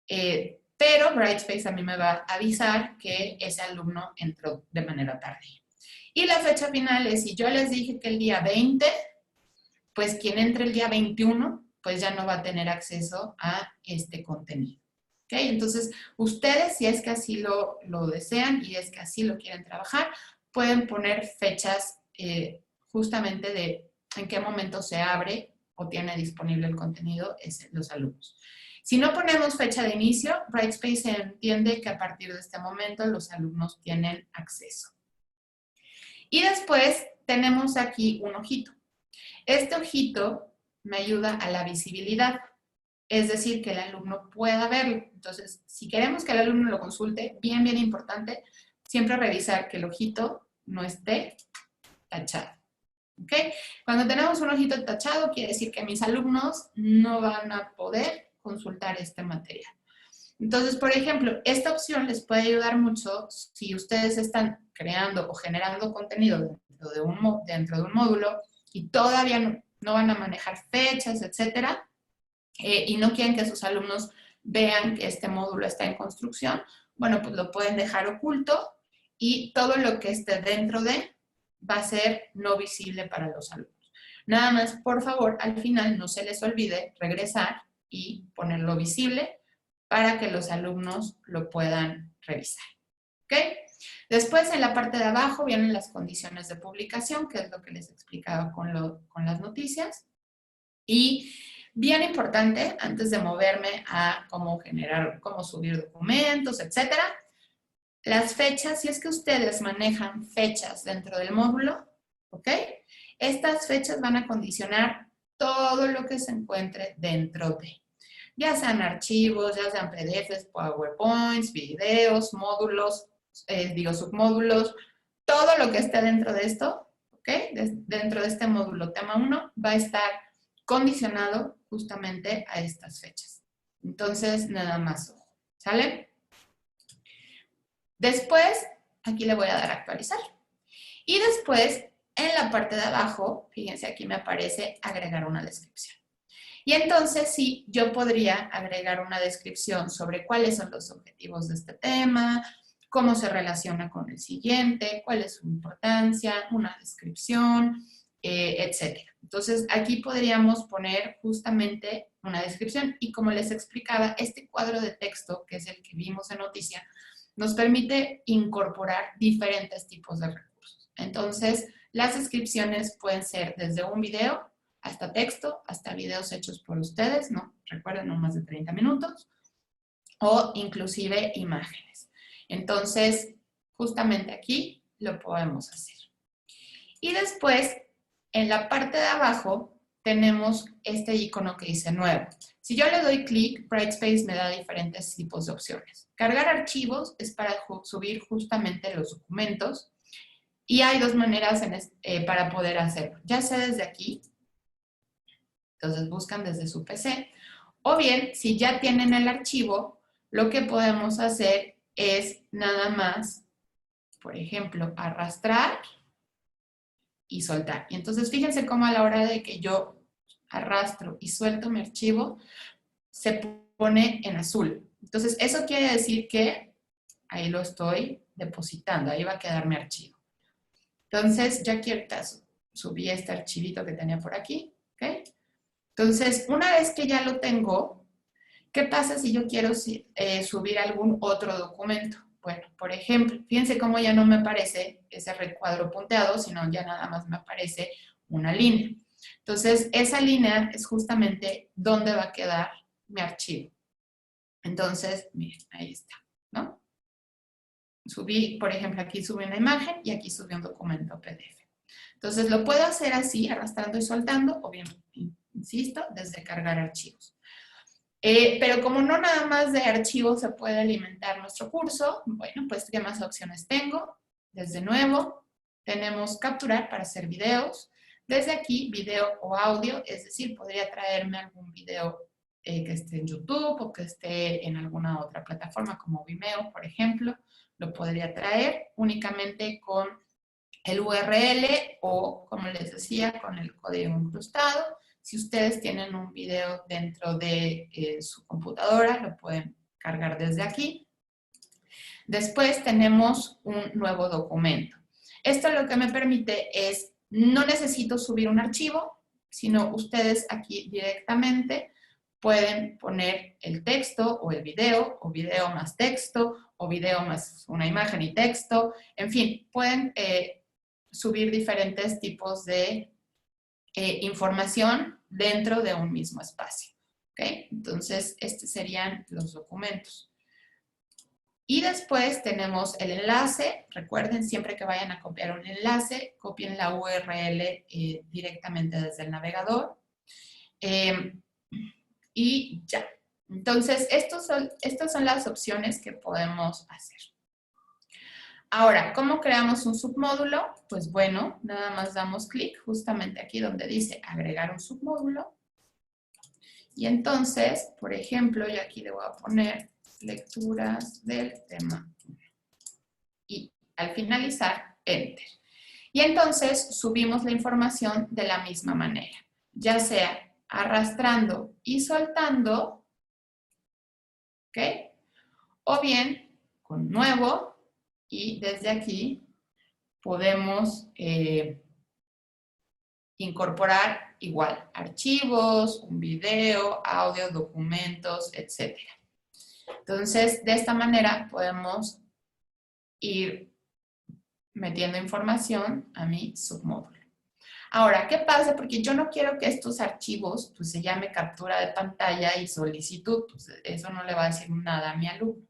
pero Brightspace a mí me va a avisar que ese alumno entró de manera tardía. Y la fecha final es, si yo les dije que el día 20, pues quien entre el día 21, pues ya no va a tener acceso a este contenido. ¿Ok? Entonces, ustedes, si es que así lo desean y es que así lo quieren trabajar, pueden poner fechas justamente de en qué momento se abre o tiene disponible el contenido los alumnos. Si no ponemos fecha de inicio, Brightspace entiende que a partir de este momento los alumnos tienen acceso. Y después tenemos aquí un ojito. Este ojito me ayuda a la visibilidad, es decir, que el alumno pueda verlo. Entonces, si queremos que el alumno lo consulte, bien importante, siempre revisar que el ojito no esté tachado. ¿Ok? Cuando tenemos un ojito tachado, quiere decir que mis alumnos no van a poder consultar este material. Entonces, por ejemplo, esta opción les puede ayudar mucho si ustedes están creando o generando contenido dentro de un módulo y todavía no van a manejar fechas, etcétera, y no quieren que sus alumnos vean que este módulo está en construcción, bueno, pues lo pueden dejar oculto y todo lo que esté dentro de va a ser no visible para los alumnos. Nada más, por favor, al final no se les olvide regresar y ponerlo visible para que los alumnos lo puedan revisar. ¿Ok? Después, en la parte de abajo, vienen las condiciones de publicación, que es lo que les explicaba con las noticias. Y bien importante, antes de moverme a cómo subir documentos, etcétera, las fechas, si es que ustedes manejan fechas dentro del módulo, ¿ok? Estas fechas van a condicionar todo lo que se encuentre dentro de, ya sean archivos, ya sean PDFs, PowerPoints, videos, módulos, submódulos, todo lo que esté dentro de esto, ¿ok? Dentro de este módulo tema 1 va a estar condicionado justamente a estas fechas. Entonces, nada más ojo, ¿sale? Después, aquí le voy a dar a actualizar. Y después, en la parte de abajo, fíjense, aquí me aparece agregar una descripción. Y entonces, sí, yo podría agregar una descripción sobre cuáles son los objetivos de este tema, cómo se relaciona con el siguiente, cuál es su importancia, una descripción, etc. Entonces, aquí podríamos poner justamente una descripción y como les explicaba, este cuadro de texto, que es el que vimos en noticia, nos permite incorporar diferentes tipos de recursos. Entonces, las descripciones pueden ser desde un video hasta texto, hasta videos hechos por ustedes, ¿no? Recuerden, no más de 30 minutos, o inclusive imágenes. Entonces, justamente aquí lo podemos hacer. Y después, en la parte de abajo, tenemos este icono que dice nuevo. Si yo le doy clic, Brightspace me da diferentes tipos de opciones. Cargar archivos es para subir justamente los documentos y hay dos maneras para poder hacerlo. Ya sea desde aquí, entonces buscan desde su PC, o bien, si ya tienen el archivo, lo que podemos hacer es nada más, por ejemplo, arrastrar y soltar. Y entonces fíjense cómo a la hora de que yo arrastro y suelto mi archivo, se pone en azul. Entonces eso quiere decir que ahí lo estoy depositando, ahí va a quedar mi archivo. Entonces ya aquí ahorita subí este archivito que tenía por aquí, ¿ok? Entonces una vez que ya lo tengo, ¿qué pasa si yo quiero subir algún otro documento? Bueno, por ejemplo, fíjense cómo ya no me aparece ese recuadro punteado, sino ya nada más me aparece una línea. Entonces, esa línea es justamente donde va a quedar mi archivo. Entonces, miren, ahí está, ¿no? Subí, por ejemplo, aquí subí una imagen y aquí subí un documento PDF. Entonces, lo puedo hacer así, arrastrando y soltando, o bien, insisto, desde cargar archivos. Pero como no nada más de archivos se puede alimentar nuestro curso, bueno, pues ¿qué más opciones tengo? Desde nuevo, tenemos capturar para hacer videos. Desde aquí, video o audio, es decir, podría traerme algún video que esté en YouTube o que esté en alguna otra plataforma como Vimeo, por ejemplo. Lo podría traer únicamente con el URL o, como les decía, con el código incrustado. Si ustedes tienen un video dentro de su computadora, lo pueden cargar desde aquí. Después tenemos un nuevo documento. Esto lo que me permite es, no necesito subir un archivo, sino ustedes aquí directamente pueden poner el texto o el video, o video más texto, o video más una imagen y texto. En fin, pueden subir diferentes tipos de información dentro de un mismo espacio. ¿Okay? Entonces, estos serían los documentos. Y después tenemos el enlace. Recuerden, siempre que vayan a copiar un enlace, copien la URL directamente desde el navegador. Y ya. Entonces, estas son las opciones que podemos hacer. Ahora, ¿cómo creamos un submódulo? Pues bueno, nada más damos clic justamente aquí donde dice agregar un submódulo. Y entonces, por ejemplo, yo aquí le voy a poner lecturas del tema. Y al finalizar, Enter. Y entonces subimos la información de la misma manera, ya sea arrastrando y soltando, ¿ok? O bien con nuevo y desde aquí podemos incorporar igual archivos, un video, audio, documentos, etc. Entonces, de esta manera podemos ir metiendo información a mi submódulo. Ahora, ¿qué pasa? Porque yo no quiero que estos archivos pues, se llame captura de pantalla y solicitud. Pues, eso no le va a decir nada a mi alumno.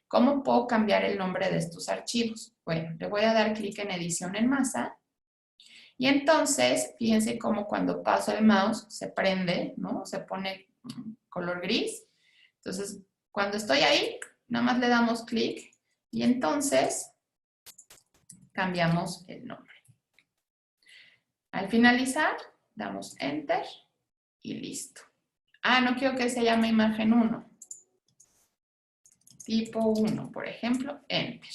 ¿Cómo puedo cambiar el nombre de estos archivos? Bueno, le voy a dar clic en edición en masa. Y entonces, fíjense cómo cuando paso el mouse se prende, ¿no? Se pone color gris. Entonces, cuando estoy ahí, nada más le damos clic y entonces cambiamos el nombre. Al finalizar, damos Enter y listo. Ah, no quiero que se llame imagen 1. Tipo 1, por ejemplo, Enter.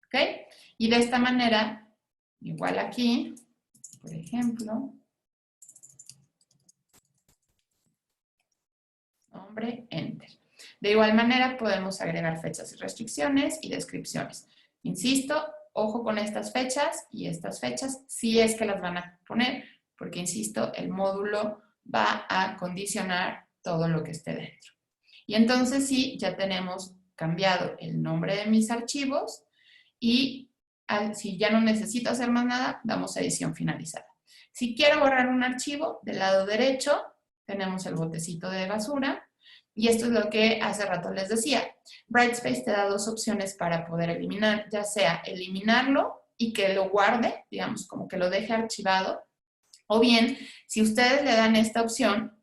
¿Ok? Y de esta manera, igual aquí, por ejemplo, nombre, Enter. De igual manera podemos agregar fechas y restricciones y descripciones. Insisto, ojo con estas fechas y estas fechas si es que las van a poner, porque insisto, el módulo va a condicionar todo lo que esté dentro. Y entonces sí, ya tenemos cambiado el nombre de mis archivos y si ya no necesito hacer más nada, damos a edición finalizada. Si quiero borrar un archivo, del lado derecho tenemos el botecito de basura y esto es lo que hace rato les decía. Brightspace te da dos opciones para poder eliminar, ya sea eliminarlo y que lo guarde, digamos, como que lo deje archivado, o bien, si ustedes le dan esta opción,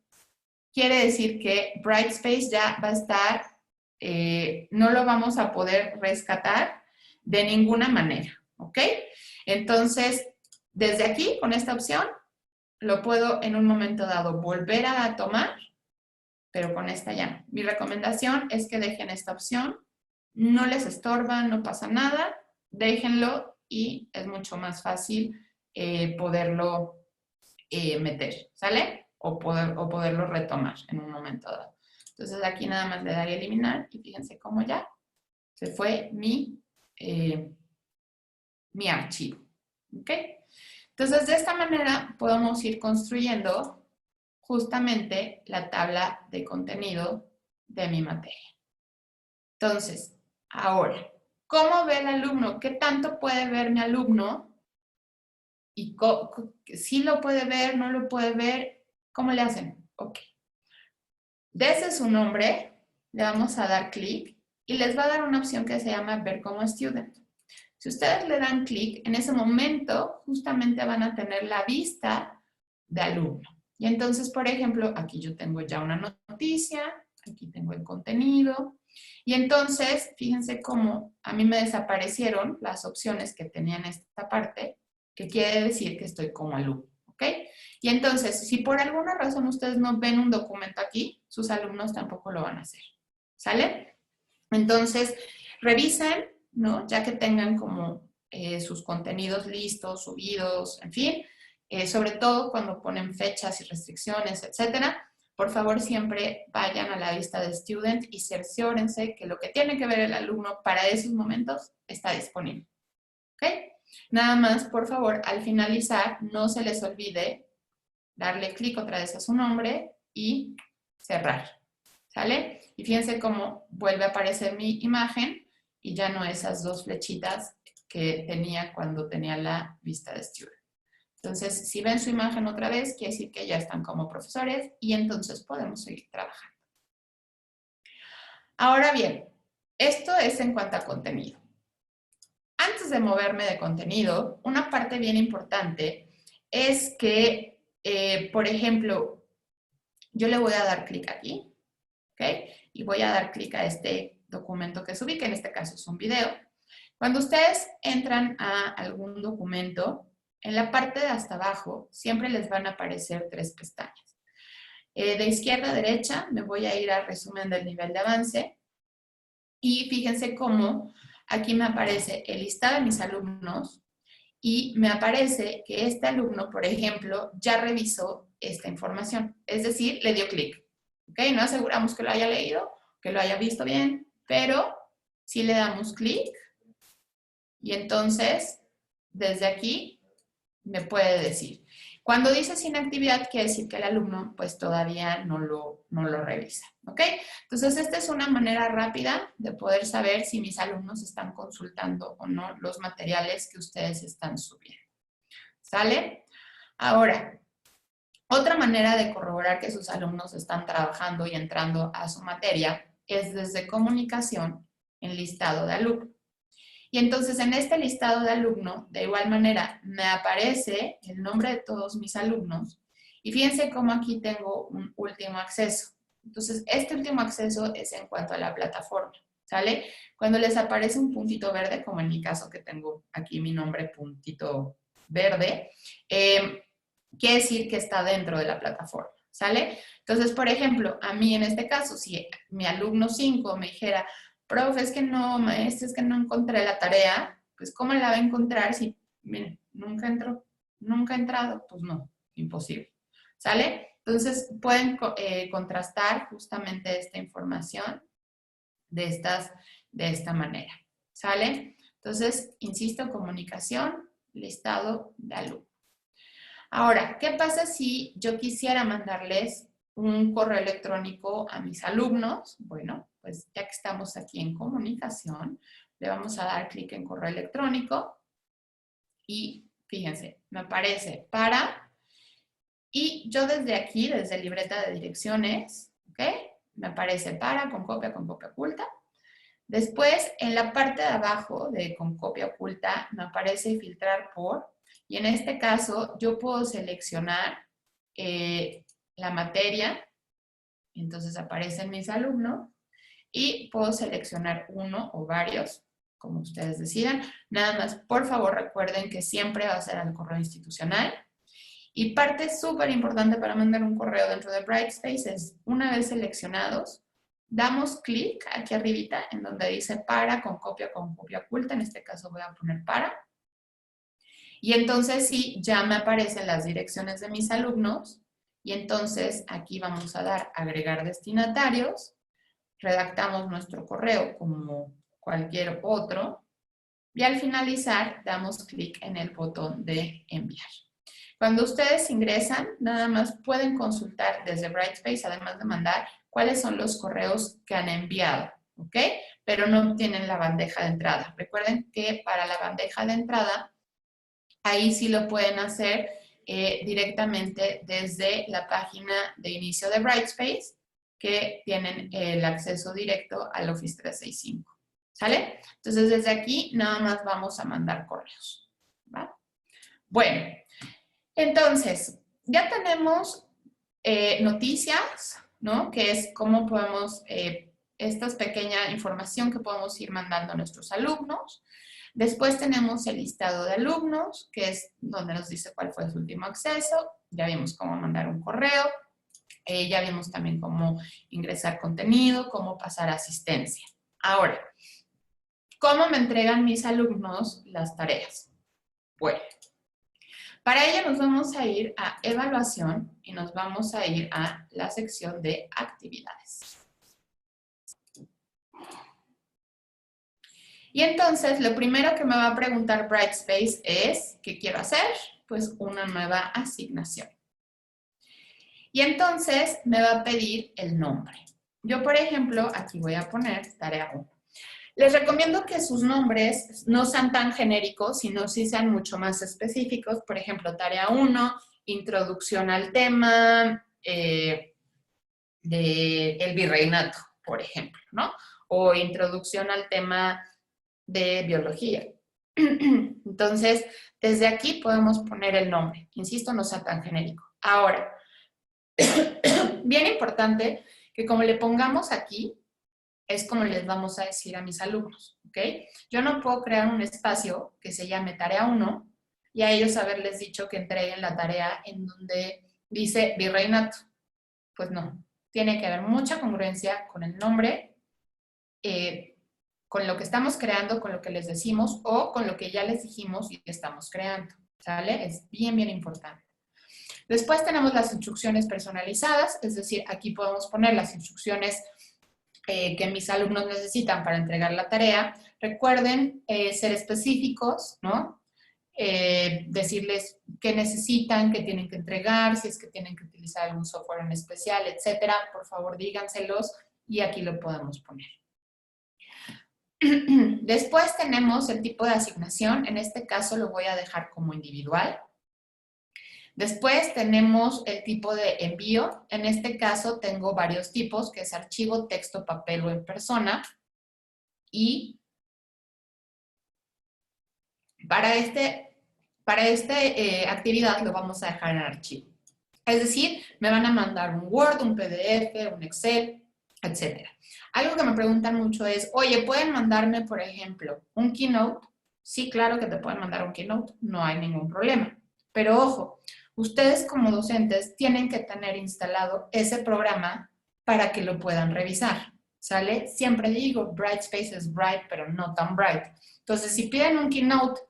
quiere decir que Brightspace ya va a estar, no lo vamos a poder rescatar de ninguna manera, ¿ok? Entonces, desde aquí, con esta opción, lo puedo en un momento dado volver a tomar, pero con esta ya no. Mi recomendación es que dejen esta opción, no les estorba, no pasa nada, déjenlo y es mucho más fácil poderlo meter, ¿sale? O poderlo retomar en un momento dado. Entonces aquí nada más le daré eliminar y fíjense cómo ya se fue mi archivo, ¿ok? Entonces de esta manera podemos ir construyendo justamente la tabla de contenido de mi materia. Entonces, ahora, ¿cómo ve el alumno? ¿Qué tanto puede ver mi alumno? ¿Y si lo puede ver, no lo puede ver? ¿Cómo le hacen? Ok. Desde su nombre le vamos a dar clic y les va a dar una opción que se llama Ver como Student. Si ustedes le dan clic, en ese momento justamente van a tener la vista de alumno. Y entonces, por ejemplo, aquí yo tengo ya una noticia, aquí tengo el contenido. Y entonces, fíjense cómo a mí me desaparecieron las opciones que tenía en esta parte, que quiere decir que estoy como alumno, ¿ok? Y entonces, si por alguna razón ustedes no ven un documento aquí, sus alumnos tampoco lo van a hacer, ¿sale? Entonces, revisen, ¿no? Ya que tengan como sus contenidos listos, subidos, en fin, sobre todo cuando ponen fechas y restricciones, etcétera, por favor siempre vayan a la vista de Student y cerciórense que lo que tiene que ver el alumno para esos momentos está disponible, ¿ok? Nada más, por favor, al finalizar, no se les olvide darle clic otra vez a su nombre y cerrar, ¿sale? Y fíjense cómo vuelve a aparecer mi imagen y ya no esas dos flechitas que tenía cuando tenía la vista de Student. Entonces, si ven su imagen otra vez, quiere decir que ya están como profesores y entonces podemos seguir trabajando. Ahora bien, esto es en cuanto a contenido. Antes de moverme de contenido, una parte bien importante es que, por ejemplo, yo le voy a dar clic aquí, ¿ok? Y voy a dar clic a este documento que subí, que en este caso es un video. Cuando ustedes entran a algún documento, en la parte de hasta abajo siempre les van a aparecer 3 pestañas. De izquierda a derecha me voy a ir a resumen del nivel de avance y fíjense cómo aquí me aparece el listado de mis alumnos y me aparece que este alumno, por ejemplo, ya revisó esta información, es decir, le dio clic. ¿Ok? No aseguramos que lo haya leído, que lo haya visto bien, pero si le damos clic y entonces desde aquí me puede decir. Cuando dice sin actividad, quiere decir que el alumno pues todavía no lo revisa, ¿ok? Entonces, esta es una manera rápida de poder saber si mis alumnos están consultando o no los materiales que ustedes están subiendo, ¿sale? Ahora, otra manera de corroborar que sus alumnos están trabajando y entrando a su materia es desde comunicación en listado de alumno. Y entonces en este listado de alumno, de igual manera, me aparece el nombre de todos mis alumnos y fíjense cómo aquí tengo un último acceso. Entonces, este último acceso es en cuanto a la plataforma, ¿sale? Cuando les aparece un puntito verde, como en mi caso que tengo aquí mi nombre puntito verde, quiere decir que está dentro de la plataforma, ¿sale? Entonces, por ejemplo, a mí en este caso, si mi alumno 5 me dijera, profe, es que no, maestra, es que no encontré la tarea, pues ¿cómo la va a encontrar si, miren, nunca entró, nunca ha entrado? Pues no, imposible, ¿sale? Entonces, pueden contrastar justamente esta información de esta manera, ¿sale? Entonces, insisto, comunicación, listado de alumnos. Ahora, ¿qué pasa si yo quisiera mandarles un correo electrónico a mis alumnos? Bueno, pues ya que estamos aquí en comunicación, le vamos a dar clic en correo electrónico y fíjense, me aparece para, y yo desde aquí, desde libreta de direcciones, ¿ok? Me aparece para, con copia oculta. Después, en la parte de abajo de con copia oculta, me aparece filtrar por, y en este caso yo puedo seleccionar la materia, entonces aparecen mis alumnos, y puedo seleccionar uno o varios, como ustedes decidan. Nada más, por favor, recuerden que siempre va a ser al correo institucional. Y parte súper importante para mandar un correo dentro de Brightspace es, una vez seleccionados, damos clic aquí arribita en donde dice para con copia oculta, en este caso voy a poner para. Y entonces sí, ya me aparecen las direcciones de mis alumnos. Y entonces aquí vamos a dar agregar destinatarios. Redactamos nuestro correo como cualquier otro. Y al finalizar, damos clic en el botón de enviar. Cuando ustedes ingresan, nada más pueden consultar desde Brightspace, además de mandar, cuáles son los correos que han enviado, ¿ok? Pero no tienen la bandeja de entrada. Recuerden que para la bandeja de entrada, ahí sí lo pueden hacer directamente desde la página de inicio de Brightspace, que tienen el acceso directo al Office 365. ¿Sale? Entonces, desde aquí nada más vamos a mandar correos. ¿Va? Bueno, entonces, ya tenemos noticias, ¿no? Que es cómo podemos, esta es pequeña información que podemos ir mandando a nuestros alumnos. Después tenemos el listado de alumnos, que es donde nos dice cuál fue su último acceso. Ya vimos cómo mandar un correo. Ya vimos también cómo ingresar contenido, cómo pasar asistencia. Ahora, ¿cómo me entregan mis alumnos las tareas? Bueno, para ello nos vamos a ir a evaluación y nos vamos a ir a la sección de actividades. Y entonces, lo primero que me va a preguntar Brightspace es, ¿qué quiero hacer? Pues una nueva asignación. Y entonces me va a pedir el nombre. Yo, por ejemplo, aquí voy a poner tarea 1. Les recomiendo que sus nombres no sean tan genéricos, sino sí sean mucho más específicos. Por ejemplo, tarea 1, introducción al tema del virreinato, por ejemplo, ¿no? O introducción al tema de biología. Entonces, desde aquí podemos poner el nombre. Insisto, no sea tan genérico. Ahora, bien importante que como le pongamos aquí, es como les vamos a decir a mis alumnos, ¿ok? Yo no puedo crear un espacio que se llame tarea 1 y a ellos haberles dicho que entreguen la tarea en donde dice virreinato. Pues no, tiene que haber mucha congruencia con el nombre, con lo que estamos creando, con lo que les decimos o con lo que ya les dijimos y estamos creando, ¿sale? Es bien, bien importante. Después tenemos las instrucciones personalizadas, es decir, aquí podemos poner las instrucciones que mis alumnos necesitan para entregar la tarea. Recuerden ser específicos, ¿no? Decirles qué necesitan, qué tienen que entregar, si es que tienen que utilizar algún software en especial, etcétera. Por favor, díganselos y aquí lo podemos poner. Después tenemos el tipo de asignación. En este caso lo voy a dejar como individual. Después tenemos el tipo de envío. En este caso tengo varios tipos, que es archivo, texto, papel o en persona. Y para esta actividad lo vamos a dejar en archivo. Es decir, me van a mandar un Word, un PDF, un Excel, etc. Algo que me preguntan mucho es, oye, ¿pueden mandarme, por ejemplo, un Keynote? Sí, claro que te pueden mandar un Keynote, no hay ningún problema. Pero ojo, ustedes como docentes tienen que tener instalado ese programa para que lo puedan revisar, ¿sale? Siempre digo, Brightspace es bright, pero no tan bright. Entonces, si piden un Keynote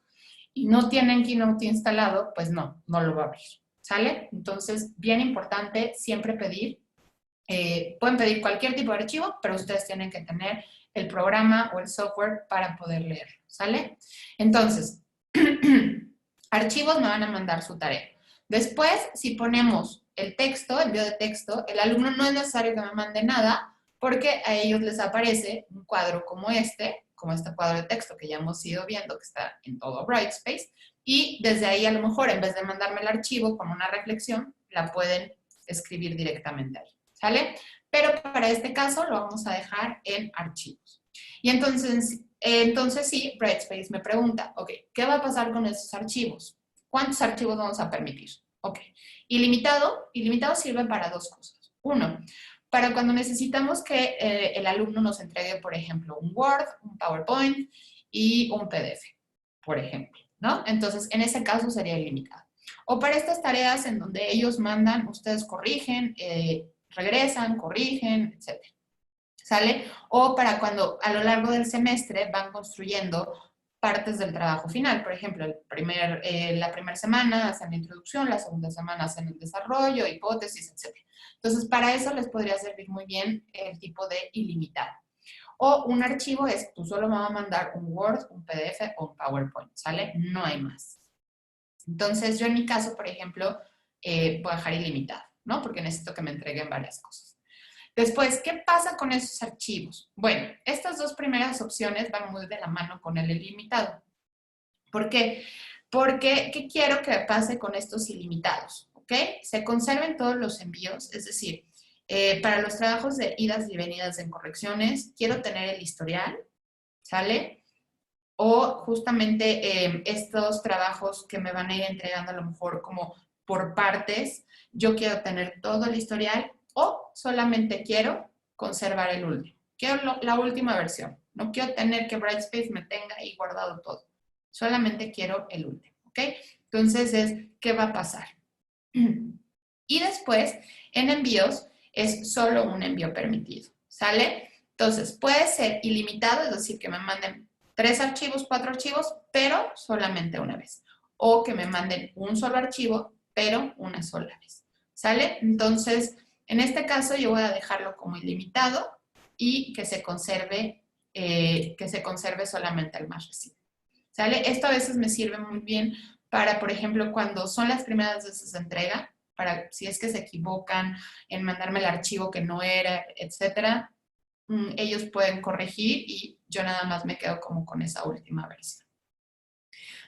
y no tienen Keynote instalado, pues no lo va a abrir, ¿sale? Entonces, bien importante siempre pedir, pueden pedir cualquier tipo de archivo, pero ustedes tienen que tener el programa o el software para poder leerlo, ¿sale? Entonces, archivos me van a mandar su tarea. Después, si ponemos el texto, envío de texto, el alumno no es necesario que me mande nada porque a ellos les aparece un cuadro como este cuadro de texto que ya hemos ido viendo que está en todo Brightspace y desde ahí a lo mejor en vez de mandarme el archivo como una reflexión, la pueden escribir directamente ahí, ¿sale? Pero para este caso lo vamos a dejar en archivos. Y entonces sí, Brightspace me pregunta, ok, ¿qué va a pasar con esos archivos? ¿Cuántos archivos vamos a permitir? Ok, ilimitado sirve para dos cosas. Uno, para cuando necesitamos que el alumno nos entregue, por ejemplo, un Word, un PowerPoint y un PDF, por ejemplo, ¿no? Entonces, en ese caso sería ilimitado. O para estas tareas en donde ellos mandan, ustedes corrigen, regresan, corrigen, etc. ¿Sale? O para cuando a lo largo del semestre van construyendo partes del trabajo final. Por ejemplo, la primera semana hacen la introducción, la segunda semana hacen el desarrollo, hipótesis, etc. Entonces, para eso les podría servir muy bien el tipo de ilimitado. O un archivo es, tú solo me vas a mandar un Word, un PDF o un PowerPoint, ¿sale? No hay más. Entonces, yo en mi caso, por ejemplo, voy a dejar ilimitado, ¿no? Porque necesito que me entreguen varias cosas. Después, ¿qué pasa con esos archivos? Bueno, estas dos primeras opciones van muy de la mano con el ilimitado. ¿Por qué? Porque, ¿qué quiero que pase con estos ilimitados? ¿Ok? Se conserven todos los envíos, es decir, para los trabajos de idas y venidas en correcciones, quiero tener el historial, ¿sale? O justamente estos trabajos que me van a ir entregando a lo mejor como por partes, yo quiero tener todo el historial o solamente quiero conservar el último. Quiero la última versión. No quiero tener que Brightspace me tenga ahí guardado todo. Solamente quiero el último, ¿ok? Entonces, ¿qué va a pasar? Y después, en envíos, es solo un envío permitido, ¿sale? Entonces, puede ser ilimitado, es decir, que me manden 3 archivos, 4 archivos, pero solamente una vez. O que me manden un solo archivo, pero una sola vez, ¿sale? Entonces, en este caso, yo voy a dejarlo como ilimitado y que se conserve solamente el más reciente, ¿sale? Esto a veces me sirve muy bien para, por ejemplo, cuando son las primeras veces de entrega, para si es que se equivocan en mandarme el archivo que no era, etcétera, ellos pueden corregir y yo nada más me quedo como con esa última versión.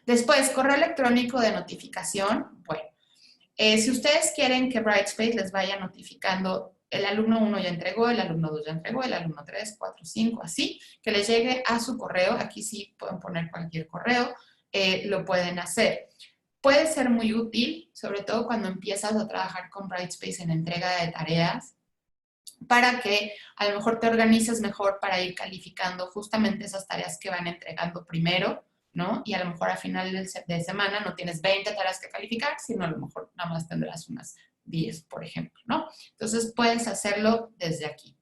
Después, correo electrónico de notificación. Bueno, si ustedes quieren que Brightspace les vaya notificando, el alumno 1 ya entregó, el alumno 2 ya entregó, el alumno 3, 4, 5, así, que les llegue a su correo, aquí sí pueden poner cualquier correo, lo pueden hacer. Puede ser muy útil, sobre todo cuando empiezas a trabajar con Brightspace en entrega de tareas, para que a lo mejor te organices mejor para ir calificando justamente esas tareas que van entregando primero, ¿no? Y a lo mejor a final de semana no tienes 20 tareas que calificar, sino a lo mejor nada más tendrás unas 10, por ejemplo, ¿no? Entonces puedes hacerlo desde aquí.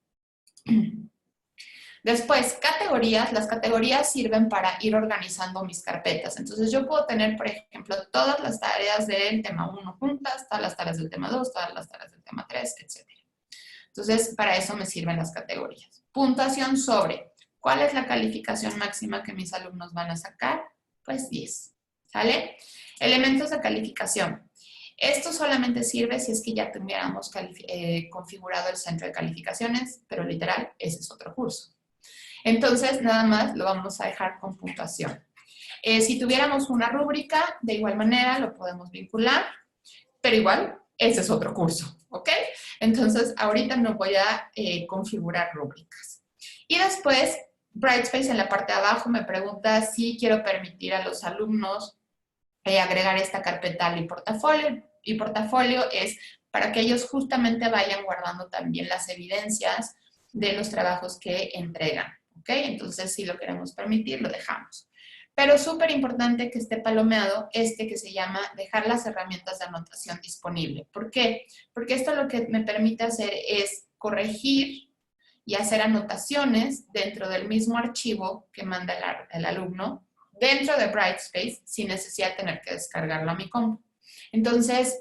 Después, categorías. Las categorías sirven para ir organizando mis carpetas. Entonces, yo puedo tener, por ejemplo, todas las tareas del tema 1 juntas, todas las tareas del tema 2, todas las tareas del tema 3, etc. Entonces, para eso me sirven las categorías. Puntuación sobre. ¿Cuál es la calificación máxima que mis alumnos van a sacar? Pues 10. ¿Sale? Elementos de calificación. Esto solamente sirve si es que ya tuviéramos configurado el centro de calificaciones, pero literal, ese es otro curso. Entonces, nada más lo vamos a dejar con puntuación. Si tuviéramos una rúbrica, de igual manera lo podemos vincular, pero igual, ese es otro curso, ¿ok? Entonces, ahorita no voy a configurar rúbricas. Y después, Brightspace en la parte de abajo me pregunta si quiero permitir a los alumnos agregar esta carpeta al portafolio. Y portafolio es para que ellos justamente vayan guardando también las evidencias de los trabajos que entregan, ¿ok? Entonces, si lo queremos permitir, lo dejamos. Pero súper importante que esté palomeado que se llama dejar las herramientas de anotación disponible. ¿Por qué? Porque esto lo que me permite hacer es corregir y hacer anotaciones dentro del mismo archivo que manda el alumno dentro de Brightspace sin necesidad de tener que descargarlo a mi compu. Entonces,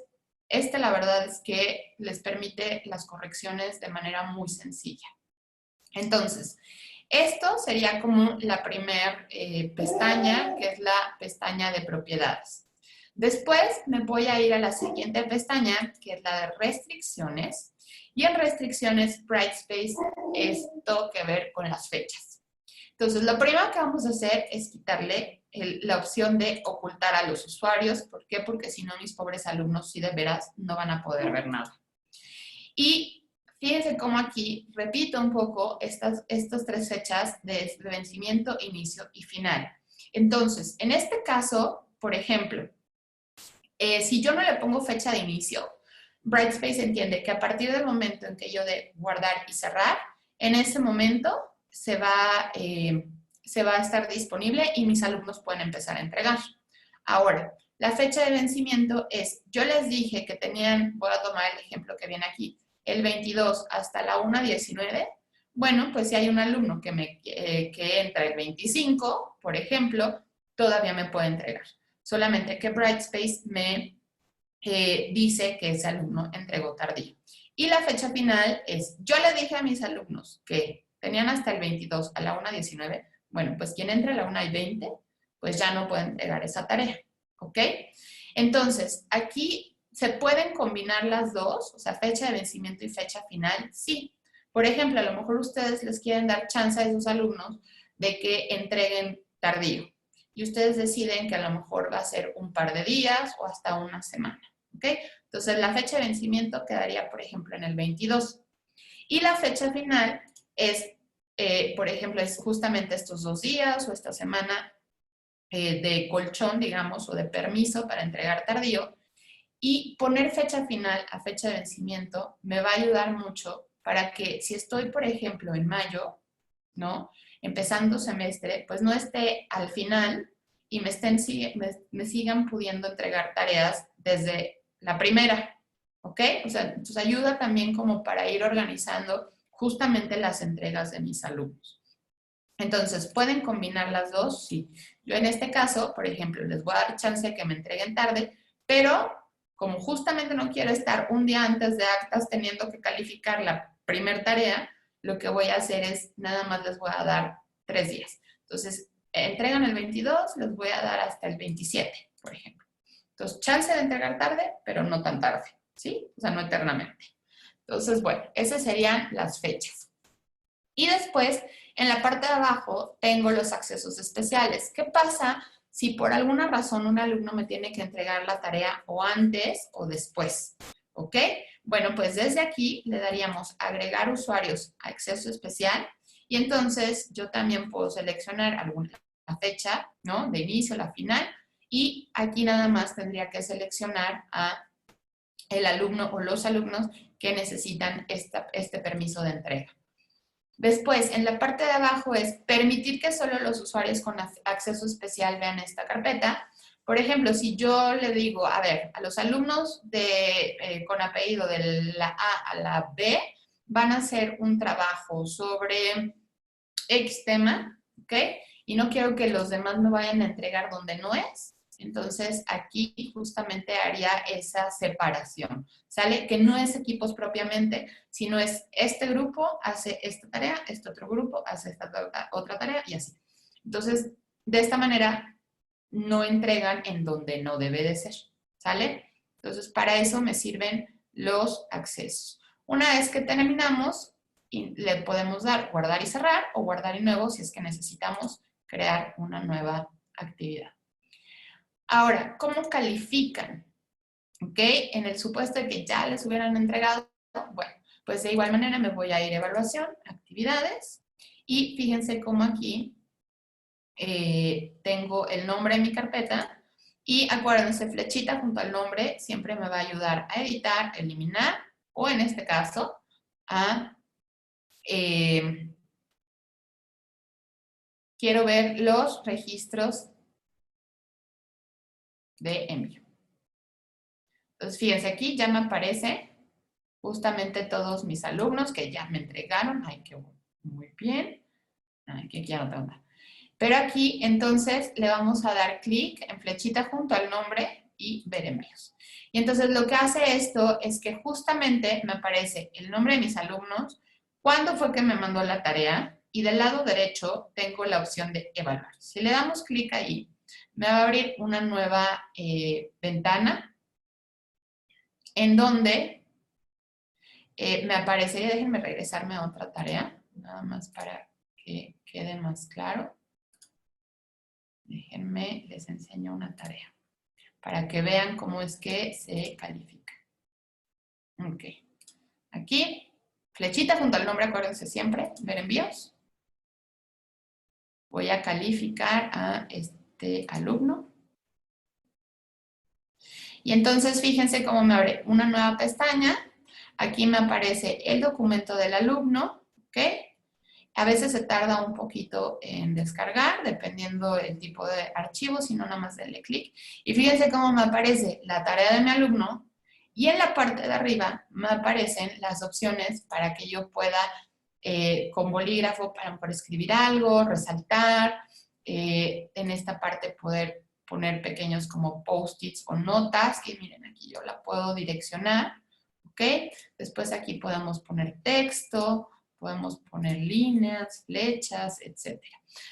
la verdad es que les permite las correcciones de manera muy sencilla. Entonces, esto sería como la primera pestaña, que es la pestaña de propiedades. Después me voy a ir a la siguiente pestaña, que es la de restricciones. Y en restricciones, Brightspace es todo que ver con las fechas. Entonces, lo primero que vamos a hacer es quitarle la opción de ocultar a los usuarios. ¿Por qué? Porque si no, mis pobres alumnos, si de veras, no van a poder ver nada. Y fíjense cómo aquí repito un poco estas 3 fechas de vencimiento, inicio y final. Entonces, en este caso, por ejemplo, si yo no le pongo fecha de inicio, Brightspace entiende que a partir del momento en que yo de guardar y cerrar, en ese momento se va a estar disponible y mis alumnos pueden empezar a entregar. Ahora, la fecha de vencimiento es, yo les dije que tenían, voy a tomar el ejemplo que viene aquí, el 22 hasta la 1:19. Bueno, pues si hay un alumno que entra el 25, por ejemplo, todavía me puede entregar. Solamente que Brightspace me dice que ese alumno entregó tardío. Y la fecha final es, yo le dije a mis alumnos que tenían hasta el 22 a la 1:19, bueno, pues quien entre a la 1:20, pues ya no puede entregar esa tarea, ¿ok? Entonces, aquí se pueden combinar las dos, o sea, fecha de vencimiento y fecha final, sí. Por ejemplo, a lo mejor ustedes les quieren dar chance a esos alumnos de que entreguen tardío. Y ustedes deciden que a lo mejor va a ser un par de días o hasta una semana, ¿ok? Entonces, la fecha de vencimiento quedaría, por ejemplo, en el 22. Y la fecha final es, por ejemplo, es justamente estos 2 días o esta semana de colchón, digamos, o de permiso para entregar tardío. Y poner fecha final a fecha de vencimiento me va a ayudar mucho para que si estoy, por ejemplo, en mayo, ¿no? Empezando semestre, pues no esté al final y me sigan pudiendo entregar tareas desde la primera, ¿ok? O sea, entonces ayuda también como para ir organizando justamente las entregas de mis alumnos. Entonces, ¿pueden combinar las dos? Sí. Yo en este caso, por ejemplo, les voy a dar chance de que me entreguen tarde, pero como justamente no quiero estar un día antes de actas teniendo que calificar la primer tarea, lo que voy a hacer es, nada más les voy a dar 3 días. Entonces, entregan el 22, les voy a dar hasta el 27, por ejemplo. Entonces, chance de entregar tarde, pero no tan tarde, ¿sí? O sea, no eternamente. Entonces, bueno, esas serían las fechas. Y después, en la parte de abajo, tengo los accesos especiales. ¿Qué pasa si por alguna razón un alumno me tiene que entregar la tarea o antes o después? ¿Ok? Bueno, pues desde aquí le daríamos agregar usuarios a acceso especial y entonces yo también puedo seleccionar alguna fecha, ¿no? De inicio, la final, y aquí nada más tendría que seleccionar a el alumno o los alumnos que necesitan este permiso de entrega. Después, en la parte de abajo es permitir que solo los usuarios con acceso especial vean esta carpeta. Por ejemplo, si yo le digo, a ver, a los alumnos con apellido de la A a la B van a hacer un trabajo sobre X tema, ¿ok? Y no quiero que los demás me vayan a entregar donde no es. Entonces, aquí justamente haría esa separación, ¿sale? Que no es equipos propiamente, sino es este grupo hace esta tarea, este otro grupo hace esta otra tarea y así. Entonces, de esta manera, no entregan en donde no debe de ser, ¿sale? Entonces, para eso me sirven los accesos. Una vez que terminamos, le podemos dar guardar y cerrar o guardar y nuevo si es que necesitamos crear una nueva actividad. Ahora, ¿cómo califican? ¿Ok? En el supuesto de que ya les hubieran entregado, bueno, pues de igual manera me voy a ir a evaluación, actividades, y fíjense cómo aquí tengo el nombre de mi carpeta, y acuérdense, flechita junto al nombre siempre me va a ayudar a editar, eliminar, o en este caso, a quiero ver los registros de envío. Entonces, fíjense, aquí ya me aparece justamente todos mis alumnos que ya me entregaron. Ay, qué muy bien. Ay, que aquí ya no tengo nada. Pero aquí, entonces, le vamos a dar clic en flechita junto al nombre y ver envíos. Y entonces, lo que hace esto es que justamente me aparece el nombre de mis alumnos, cuándo fue que me mandó la tarea, y del lado derecho tengo la opción de evaluar. Si le damos clic ahí, me va a abrir una nueva ventana en donde me aparecería, déjenme regresarme a otra tarea, nada más para que quede más claro. Déjenme, les enseño una tarea para que vean cómo es que se califica. Ok. Aquí, flechita junto al nombre, acuérdense siempre, ver envíos. Voy a calificar a este alumno. Y entonces fíjense cómo me abre una nueva pestaña. Aquí me aparece el documento del alumno, ¿ok? A veces se tarda un poquito en descargar, dependiendo del tipo de archivo, si no nada más denle clic. Y fíjense cómo me aparece la tarea de mi alumno y en la parte de arriba me aparecen las opciones para que yo pueda, con bolígrafo, para escribir algo, resaltar, en esta parte poder poner pequeños como post-its o notas, que miren, aquí yo la puedo direccionar, ¿ok? Después aquí podemos poner texto, podemos poner líneas, flechas, etc.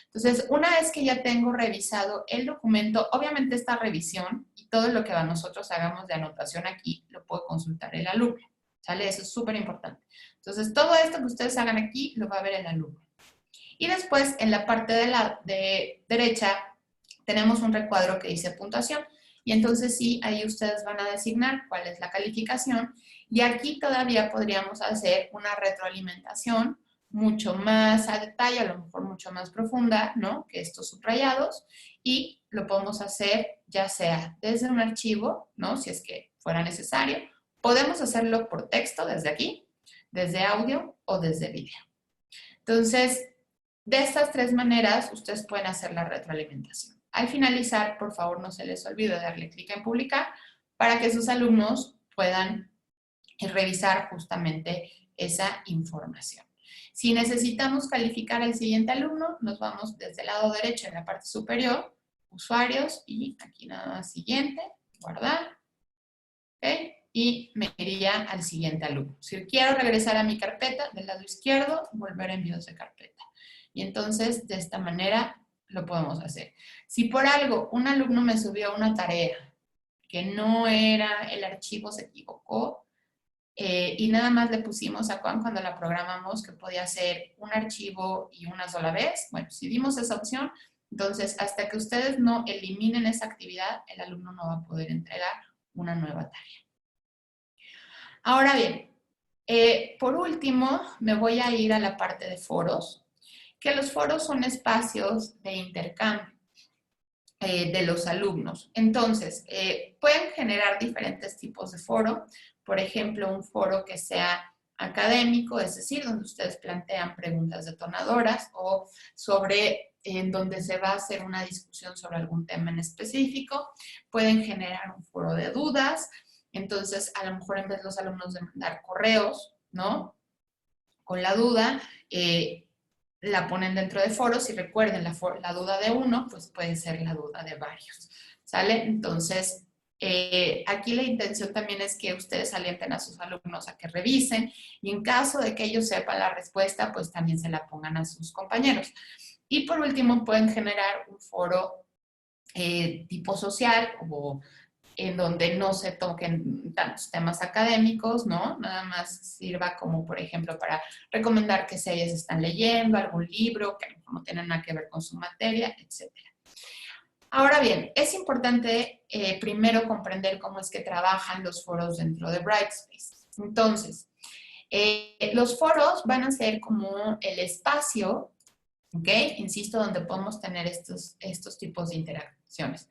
Entonces, una vez que ya tengo revisado el documento, obviamente esta revisión y todo lo que nosotros hagamos de anotación aquí, lo puede consultar el alumno, ¿sale? Eso es súper importante. Entonces, todo esto que ustedes hagan aquí, lo va a ver el alumno. Y después, en la parte de derecha, tenemos un recuadro que dice puntuación. Y entonces sí, ahí ustedes van a designar cuál es la calificación. Y aquí todavía podríamos hacer una retroalimentación mucho más a detalle, a lo mejor mucho más profunda, ¿no? Que estos subrayados. Y lo podemos hacer ya sea desde un archivo, ¿no? Si es que fuera necesario. Podemos hacerlo por texto desde aquí, desde audio o desde video. Entonces, de estas tres maneras, ustedes pueden hacer la retroalimentación. Al finalizar, por favor, no se les olvide darle clic en publicar para que sus alumnos puedan revisar justamente esa información. Si necesitamos calificar al siguiente alumno, nos vamos desde el lado derecho en la parte superior, usuarios, y aquí nada más siguiente, guardar, ¿ok? Y me iría al siguiente alumno. Si quiero regresar a mi carpeta, del lado izquierdo, volver a envíos de carpeta. Y entonces, de esta manera, lo podemos hacer. Si por algo un alumno me subió una tarea que no era el archivo, se equivocó, y nada más le pusimos a Juan cuando la programamos que podía ser un archivo y una sola vez. Bueno, si dimos esa opción, entonces hasta que ustedes no eliminen esa actividad, el alumno no va a poder entregar una nueva tarea. Ahora bien, por último, me voy a ir a la parte de foros, que los foros son espacios de intercambio de los alumnos. Entonces, pueden generar diferentes tipos de foro. Por ejemplo, un foro que sea académico, es decir, donde ustedes plantean preguntas detonadoras o sobre en donde se va a hacer una discusión sobre algún tema en específico. Pueden generar un foro de dudas. Entonces, a lo mejor en vez de los alumnos de mandar correos, ¿no? Con la duda, la ponen dentro de foros y recuerden, la duda de uno, pues puede ser la duda de varios, ¿sale? Entonces, aquí la intención también es que ustedes alienten a sus alumnos a que revisen y en caso de que ellos sepan la respuesta, pues también se la pongan a sus compañeros. Y por último, pueden generar un foro tipo social o en donde no se toquen tantos temas académicos, ¿no? Nada más sirva como, por ejemplo, para recomendar qué series están leyendo, algún libro que no tienen nada que ver con su materia, etc. Ahora bien, es importante primero comprender cómo es que trabajan los foros dentro de Brightspace. Entonces, los foros van a ser como el espacio, ¿ok? Insisto, donde podemos tener estos tipos de interacciones.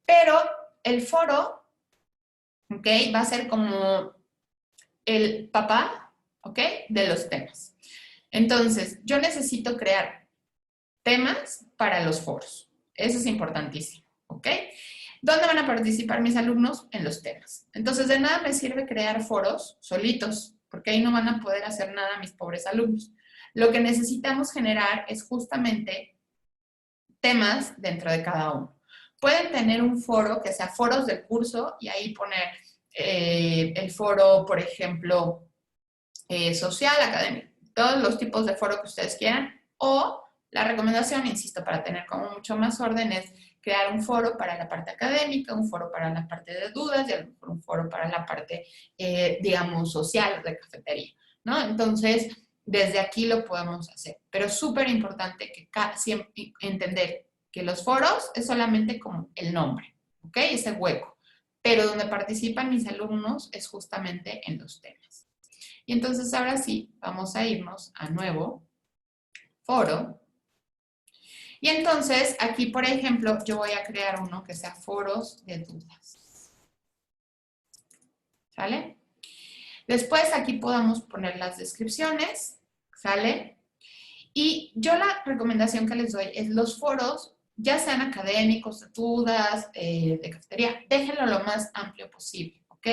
Pero el foro, ¿ok? Va a ser como el papá, ¿ok? De los temas. Entonces, yo necesito crear temas para los foros. Eso es importantísimo, ¿ok? ¿Dónde van a participar mis alumnos? En los temas. Entonces, de nada me sirve crear foros solitos, porque ahí no van a poder hacer nada mis pobres alumnos. Lo que necesitamos generar es justamente temas dentro de cada uno. Pueden tener un foro que sea foros del curso y ahí poner el foro, por ejemplo, social, académico, todos los tipos de foro que ustedes quieran. O la recomendación, insisto, para tener como mucho más orden es crear un foro para la parte académica, un foro para la parte de dudas y a lo mejor un foro para la parte, digamos, social de cafetería, ¿no? Entonces, desde aquí lo podemos hacer. Pero es súper importante que siempre entender que los foros es solamente como el nombre, ¿ok? Ese hueco. Pero donde participan mis alumnos es justamente en los temas. Y entonces ahora sí, vamos a irnos a nuevo foro. Y entonces aquí, por ejemplo, yo voy a crear uno que sea foros de dudas. ¿Sale? Después aquí podamos poner las descripciones, ¿sale? Y yo la recomendación que les doy es los foros, ya sean académicos, de dudas, de cafetería, déjenlo lo más amplio posible, ¿ok?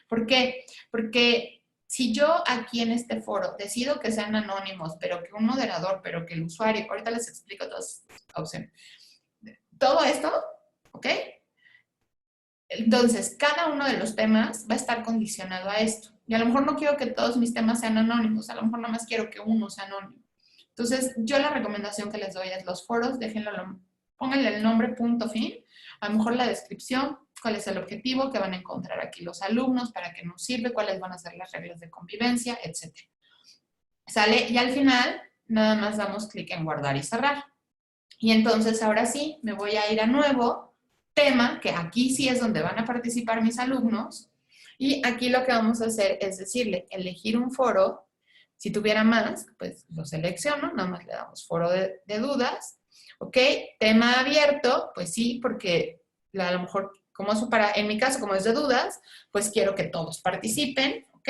¿Por qué? Porque si yo aquí en este foro decido que sean anónimos, pero que un moderador, pero que el usuario, ahorita les explico todas las opciones, todo esto, ¿ok? Entonces, cada uno de los temas va a estar condicionado a esto. Y a lo mejor no quiero que todos mis temas sean anónimos, a lo mejor nada más quiero que uno sea anónimo. Entonces, yo la recomendación que les doy es los foros, pónganle el nombre, punto, fin, a lo mejor la descripción, cuál es el objetivo que van a encontrar aquí los alumnos, para qué nos sirve, cuáles van a ser las reglas de convivencia, etc. ¿Sale? Y al final, nada más damos clic en guardar y cerrar. Y entonces, ahora sí, me voy a ir a nuevo tema, que aquí sí es donde van a participar mis alumnos, y aquí lo que vamos a hacer es decirle, elegir un foro. Si tuviera más, pues lo selecciono, nada más le damos foro de dudas, ¿ok? Tema abierto, pues sí, porque a lo mejor, como eso en mi caso, como es de dudas, pues quiero que todos participen, ¿ok?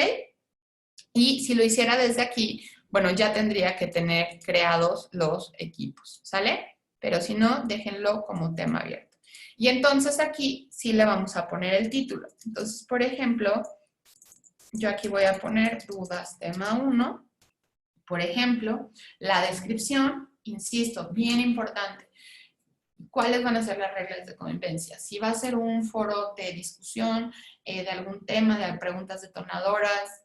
Y si lo hiciera desde aquí, bueno, ya tendría que tener creados los equipos, ¿sale? Pero si no, déjenlo como tema abierto. Y entonces aquí sí le vamos a poner el título. Entonces, por ejemplo, yo aquí voy a poner dudas tema 1. Por ejemplo, la descripción, insisto, bien importante. ¿Cuáles van a ser las reglas de convivencia? Si va a ser un foro de discusión de algún tema, de preguntas detonadoras,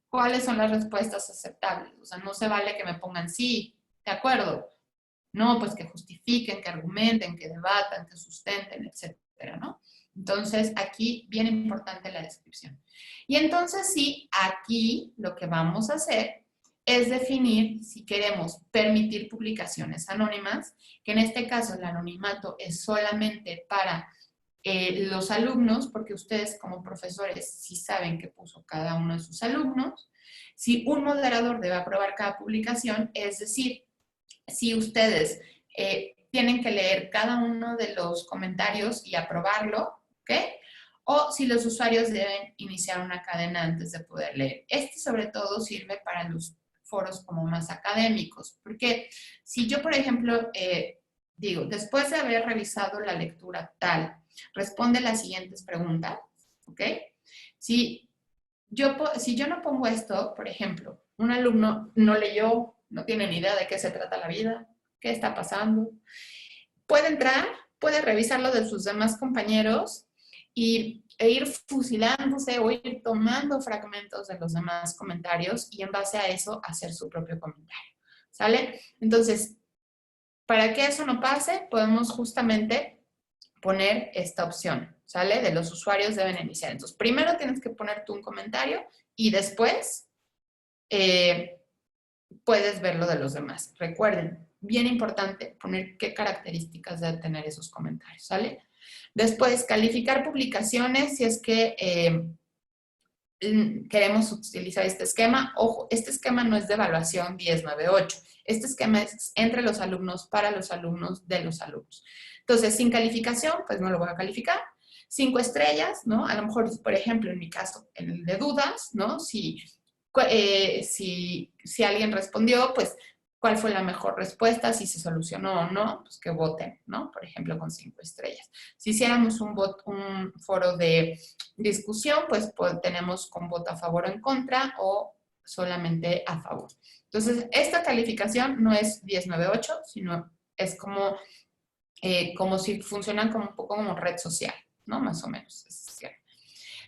¿cuáles son las respuestas aceptables? O sea, no se vale que me pongan sí, de acuerdo. No, pues que justifiquen, que argumenten, que debatan, que sustenten, etcétera, ¿no? Entonces, aquí, bien importante la descripción. Y entonces, sí, aquí lo que vamos a hacer es definir si queremos permitir publicaciones anónimas, que en este caso el anonimato es solamente para los alumnos, porque ustedes como profesores sí saben qué puso cada uno de sus alumnos. Si un moderador debe aprobar cada publicación, es decir, si ustedes tienen que leer cada uno de los comentarios y aprobarlo, ¿ok? O si los usuarios deben iniciar una cadena antes de poder leer. Este sobre todo sirve para los foros como más académicos, porque si yo, por ejemplo, digo, después de haber revisado la lectura tal, responde las siguientes preguntas, ¿ok? Si yo no pongo esto, por ejemplo, un alumno no leyó, no tiene ni idea de qué se trata la vida, qué está pasando, puede entrar, puede revisar lo de sus demás compañeros e ir fusilándose o ir tomando fragmentos de los demás comentarios y en base a eso hacer su propio comentario, ¿sale? Entonces, para que eso no pase, podemos justamente poner esta opción, ¿sale? De los usuarios deben iniciar. Entonces, primero tienes que poner tú un comentario y después puedes ver lo de los demás. Recuerden, bien importante poner qué características deben tener esos comentarios, ¿sale? Después, calificar publicaciones si es que queremos utilizar este esquema. Ojo, este esquema no es de evaluación 10-9-8. Este esquema es entre los alumnos, para los alumnos, de los alumnos. Entonces, sin calificación, pues no lo voy a calificar. 5 estrellas, ¿no? A lo mejor, por ejemplo, en mi caso, en el de dudas, ¿no? Si alguien respondió, pues, cuál fue la mejor respuesta, si se solucionó o no, pues que voten, ¿no? Por ejemplo, con 5 estrellas. Si hiciéramos un foro de discusión, pues tenemos con voto a favor o en contra o solamente a favor. Entonces, esta calificación no es 10-9-8, sino es como si funcionan como un poco como red social, ¿no? Más o menos.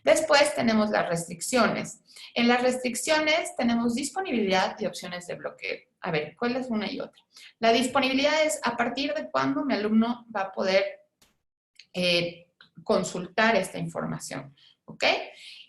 Después tenemos las restricciones. En las restricciones tenemos disponibilidad y opciones de bloqueo. A ver, ¿cuál es una y otra? La disponibilidad es a partir de cuándo mi alumno va a poder consultar esta información, ¿ok?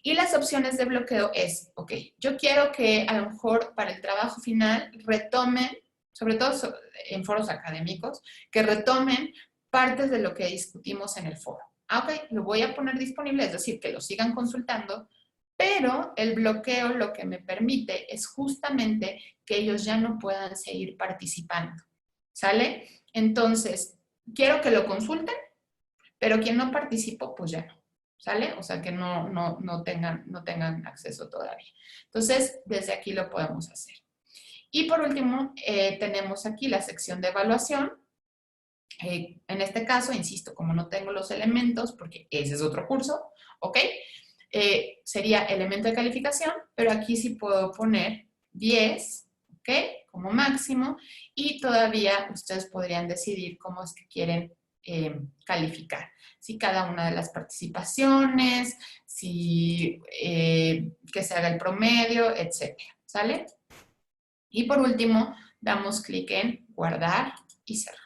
Y las opciones de bloqueo es, ok, yo quiero que a lo mejor para el trabajo final retomen, sobre todo en foros académicos, que retomen partes de lo que discutimos en el foro. Ok, lo voy a poner disponible, es decir, que lo sigan consultando, pero el bloqueo lo que me permite es justamente que ellos ya no puedan seguir participando, ¿sale? Entonces, quiero que lo consulten, pero quien no participó, pues ya no, ¿sale? O sea, que no tengan acceso todavía. Entonces, desde aquí lo podemos hacer. Y por último, tenemos aquí la sección de evaluación. En este caso, insisto, como no tengo los elementos, porque ese es otro curso, ¿ok? Sería elemento de calificación, pero aquí sí puedo poner 10, ¿ok? Como máximo, y todavía ustedes podrían decidir cómo es que quieren calificar. Si cada una de las participaciones, si que se haga el promedio, etcétera, ¿sale? Y por último, damos clic en guardar y cerrar.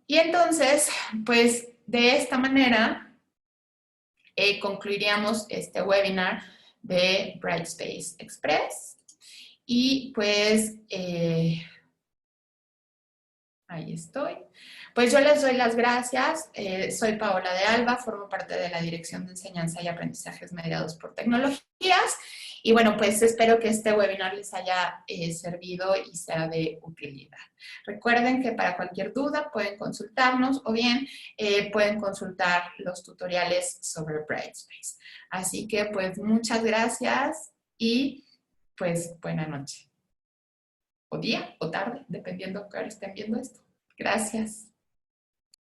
Y entonces, pues de esta manera concluiríamos este webinar de Brightspace Express. Y pues, ahí estoy. Pues yo les doy las gracias. Soy Paola de Alba, formo parte de la Dirección de Enseñanza y Aprendizajes Mediados por Tecnologías. Y bueno, pues espero que este webinar les haya servido y sea de utilidad. Recuerden que para cualquier duda pueden consultarnos o bien pueden consultar los tutoriales sobre Brightspace. Así que pues muchas gracias y pues buena noche. O día o tarde, dependiendo de qué hora estén viendo esto. Gracias.